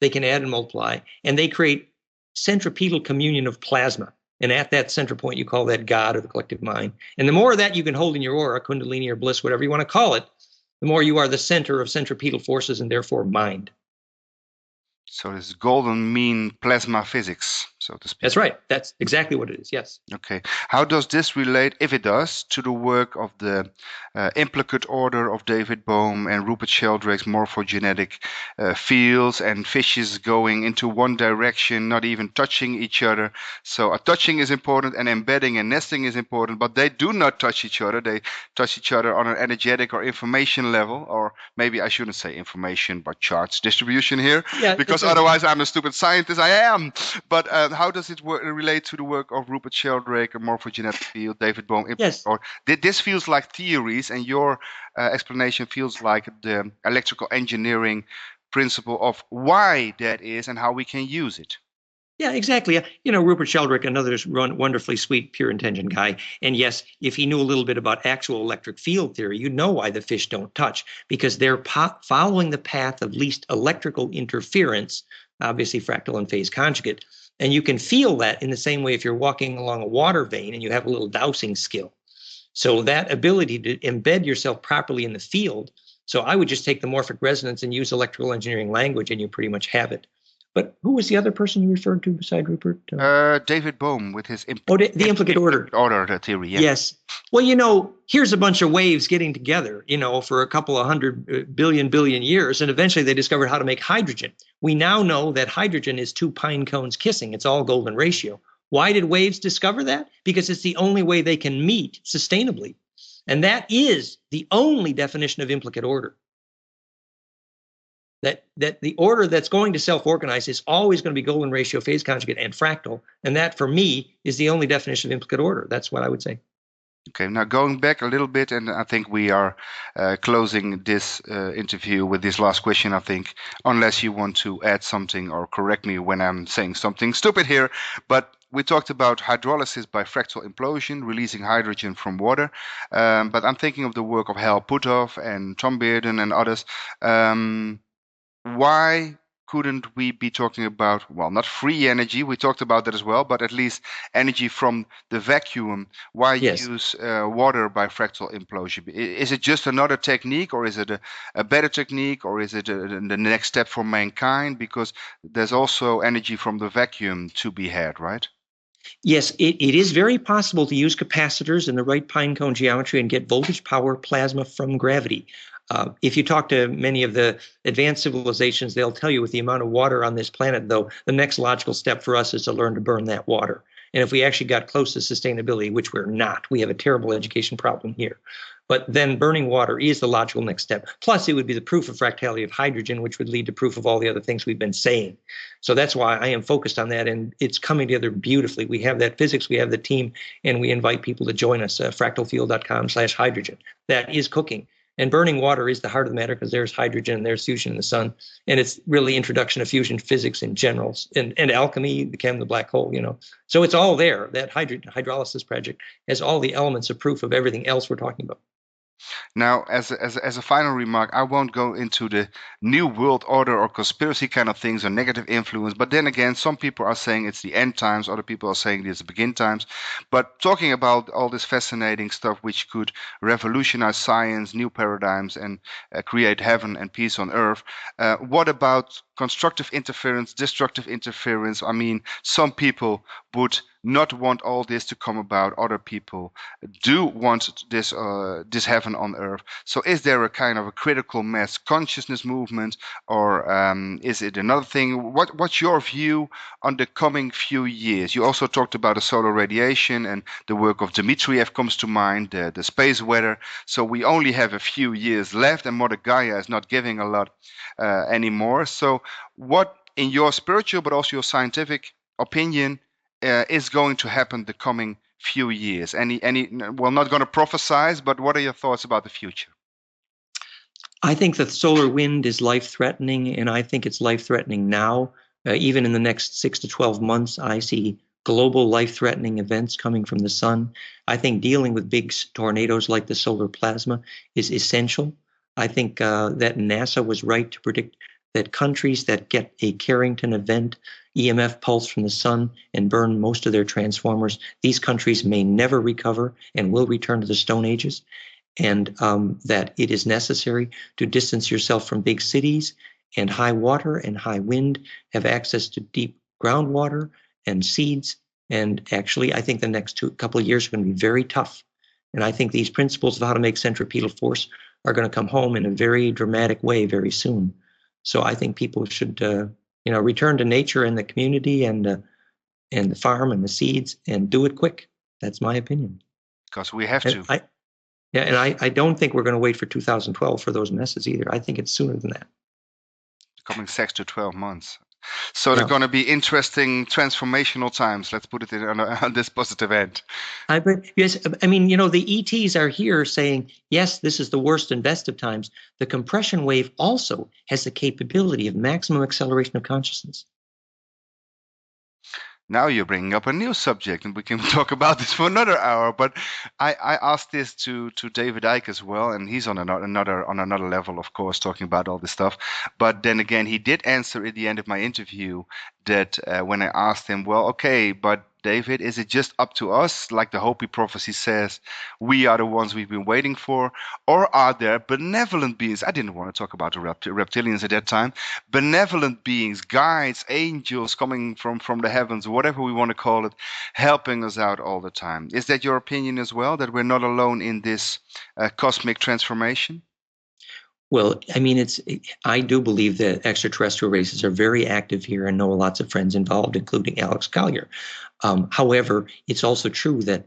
They can add and multiply, and they create centripetal communion of plasma. And at that center point, you call that God, or the collective mind. And the more of that you can hold in your aura, kundalini or bliss, whatever you want to call it, the more you are the center of centripetal forces and therefore mind. So this is golden mean plasma physics, so to speak. That's right. That's exactly what it is, yes. Okay. How does this relate, if it does, to the work of the implicate order of David Bohm and Rupert Sheldrake's morphogenetic fields and fishes going into one direction, not even touching each other? So touching is important, and embedding and nesting is important, but they do not touch each other. They touch each other on an energetic or information level, or maybe I shouldn't say information, but charge distribution here, because otherwise I'm a stupid scientist. I am. But how does it relate to the work of Rupert Sheldrake, a morphogenetic field, David Bohm? Yes. Or this feels like theories, and your explanation feels like the electrical engineering principle of why that is and how we can use it. Yeah, exactly. Rupert Sheldrake, another wonderfully sweet, pure intention guy. And yes, if he knew a little bit about actual electric field theory, you'd know why the fish don't touch, because they're following the path of least electrical interference, obviously fractal and phase conjugate. And you can feel that in the same way if you're walking along a water vein and you have a little dowsing skill. So that ability to embed yourself properly in the field. So I would just take the morphic resonance and use electrical engineering language, and you pretty much have it. But who was the other person you referred to beside Rupert? David Bohm with his the implicate order. Order theory. Yeah. Yes. Well, here's a bunch of waves getting together, for a couple of 100 billion years, and eventually they discovered how to make hydrogen. We now know that hydrogen is 2 pine cones kissing. It's all golden ratio. Why did waves discover that? Because it's the only way they can meet sustainably. And that is the only definition of implicate order. That the order that's going to self-organize is always going to be golden ratio, phase conjugate, and fractal. And that, for me, is the only definition of implicate order. That's what I would say. Okay, now going back a little bit, and I think we are closing this interview with this last question, I think, unless you want to add something or correct me when I'm saying something stupid here. But we talked about hydrolysis by fractal implosion, releasing hydrogen from water. But I'm thinking of the work of Hal Puthoff and Tom Bearden and others. Why couldn't we be talking about, well, not free energy, we talked about that as well, but at least energy from the vacuum? Why use water by fractal implosion? Is it just another technique, or is it a better technique, or is it the next step for mankind? Because there's also energy from the vacuum to be had, right? Yes, it is very possible to use capacitors in the right pine cone geometry and get voltage power plasma from gravity. If you talk to many of the advanced civilizations, they'll tell you with the amount of water on this planet, though, the next logical step for us is to learn to burn that water. And if we actually got close to sustainability, which we're not, we have a terrible education problem here. But then burning water is the logical next step. Plus, it would be the proof of fractality of hydrogen, which would lead to proof of all the other things we've been saying. So that's why I am focused on that, and it's coming together beautifully. We have that physics, we have the team, and we invite people to join us, fractalfield.com/hydrogen. That is cooking. And burning water is the heart of the matter, because there's hydrogen and there's fusion in the sun. And it's really introduction of fusion physics in general, and alchemy, the black hole, So it's all there. That hydrolysis project has all the elements of proof of everything else we're talking about. Now, as a final remark, I won't go into the new world order or conspiracy kind of things or negative influence. But then again, some people are saying it's the end times. Other people are saying it's the begin times. But talking about all this fascinating stuff which could revolutionize science, new paradigms, and create heaven and peace on earth, what about constructive interference, destructive interference? I mean, some people would not want all this to come about. Other people do want this heaven on earth. So is there a kind of a critical mass consciousness movement, or is it another thing? What's your view on the coming few years? You also talked about the solar radiation, and the work of Dmitriev comes to mind, the space weather. So we only have a few years left, and Mother Gaia is not giving a lot anymore. So what, in your spiritual but also your scientific opinion, is going to happen the coming few years? Well, not going to prophesize, but what are your thoughts about the future? I think that solar wind is life-threatening, and I think it's life-threatening now. Even in the next 6 to 12 months, I see global life-threatening events coming from the sun. I think dealing with big tornadoes like the solar plasma is essential. I think that NASA was right to predict that countries that get a Carrington event, EMF pulse from the sun, and burn most of their transformers, these countries may never recover and will return to the Stone Ages, and that it is necessary to distance yourself from big cities and high water and high wind, have access to deep groundwater and seeds. And actually, I think the next couple of years are going to be very tough. And I think these principles of how to make centripetal force are going to come home in a very dramatic way very soon. So I think people should, return to nature and the community and the farm and the seeds, and do it quick. That's my opinion. Because we have to. I don't think we're going to wait for 2012 for those messes either. I think it's sooner than that. Coming 6 to 12 months. So they're going to be interesting transformational times. Let's put it on this positive end. Yes, I mean, the ETs are here saying, yes, this is the worst and best of times. The compression wave also has the capability of maximum acceleration of consciousness. Now you're bringing up a new subject, and we can talk about this for another hour. But I asked this to David Icke as well, and he's on another level, of course, talking about all this stuff. But then again, he did answer at the end of my interview that when I asked him, well, okay, but David, is it just up to us, like the Hopi prophecy says, we are the ones we've been waiting for, or are there benevolent beings? I didn't want to talk about the reptilians at that time. Benevolent beings, guides, angels coming from the heavens, whatever we want to call it, helping us out all the time. Is that your opinion as well, that we're not alone in this cosmic transformation? Well, I mean, I do believe that extraterrestrial races are very active here and know lots of friends involved, including Alex Collier. However, it's also true that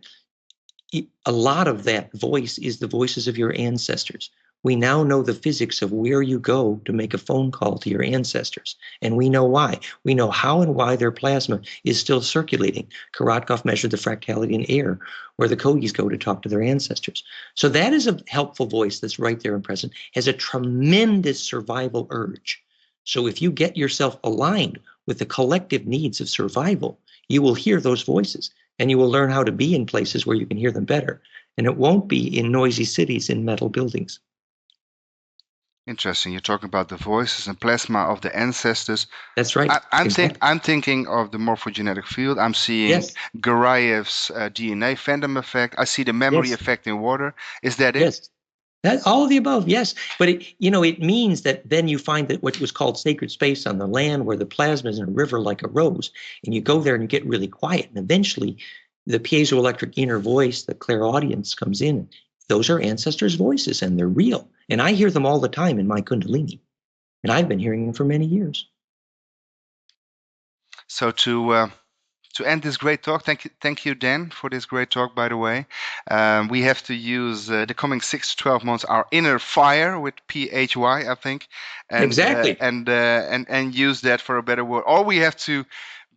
a lot of that voice is the voices of your ancestors. We now know the physics of where you go to make a phone call to your ancestors, and we know why. We know how and why their plasma is still circulating. Korotkov measured the fractality in air, where the Kogis go to talk to their ancestors. So that is a helpful voice that's right there and present, has a tremendous survival urge. So if you get yourself aligned with the collective needs of survival, you will hear those voices, and you will learn how to be in places where you can hear them better. And it won't be in noisy cities in metal buildings. Interesting. You're talking about the voices and plasma of the ancestors. That's right. I'm thinking of the morphogenetic field. I'm seeing Garaev's DNA phantom effect. I see the memory effect in water. Is that it? Yes. That, all of the above, yes. But it means that then you find that what was called sacred space on the land, where the plasma is in a river like a rose, and you go there and you get really quiet, and eventually the piezoelectric inner voice, the clairaudience, comes in. Those are ancestors' voices, and they're real. And I hear them all the time in my Kundalini, and I've been hearing them for many years. So to end this great talk, thank you, Dan, for this great talk. By the way, we have to use the coming 6 to 12 months our inner fire with PHY, I think, and exactly, and use that for a better word. Or we have to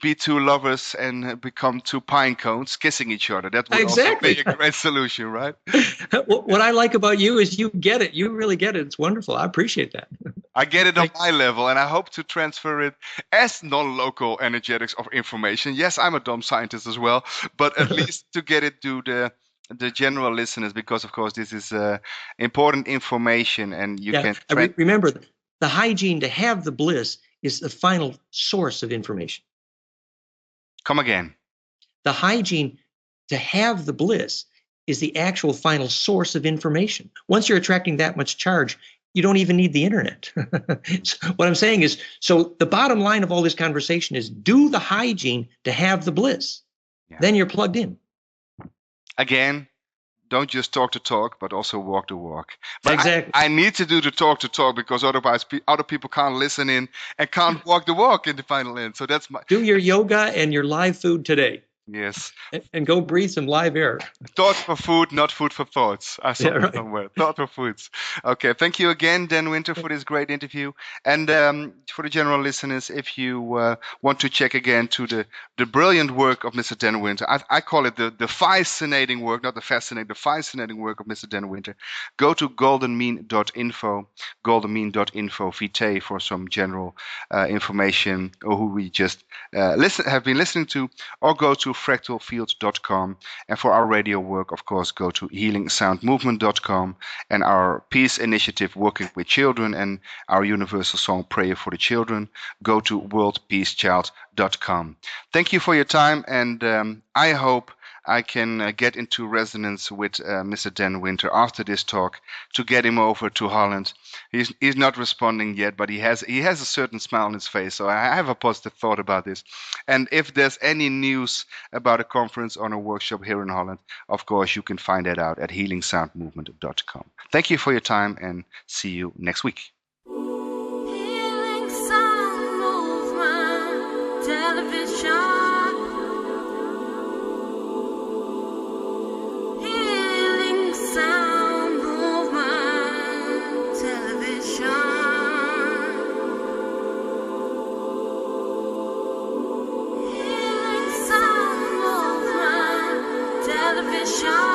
be two lovers and become two pine cones kissing each other. That would also be a great solution, right? What I like about you is you get it. You really get it. It's wonderful. I appreciate that. I get it on my level, and I hope to transfer it as non-local energetics of information. Yes, I'm a dumb scientist as well, but at least to get it to the general listeners, because of course this is important information, and you can remember the hygiene to have the bliss is the final source of information. Come again. The hygiene to have the bliss is the actual final source of information. Once you're attracting that much charge, you don't even need the internet. So what I'm saying is, so the bottom line of all this conversation is do the hygiene to have the bliss. Yeah. Then you're plugged in. Again, don't just talk the talk, but also walk the walk. But exactly. I need to do the talk because otherwise other people can't listen in and can't walk the walk in the final end. So that's my... Do your yoga and your live food today. Yes. And go breathe some live air. Thoughts for food, not food for thoughts. I saw it somewhere. Thought for foods. Okay. Thank you again, Dan Winter, for this great interview. And for the general listeners, if you want to check again to the brilliant work of Mr. Dan Winter, I call it the fascinating work, not the fascinating, the fascinating work of Mr. Dan Winter, go to goldenmean.info, goldenmean.info, Vitae, for some general information or who we just have been listening to, or go to fractalfields.com. And for our radio work, of course, go to HealingSoundMovement.com, and our peace initiative working with children and our universal song Prayer for the Children, go to worldpeacechild.com. Thank you for your time, and I hope I can get into resonance with Mr. Dan Winter after this talk to get him over to Holland. He's not responding yet, but he has a certain smile on his face, so I have a positive thought about this. And if there's any news about a conference or a workshop here in Holland, of course you can find that out at HealingSoundMovement.com. Thank you for your time, and see you next week. Healing Sound Movement Television. Television.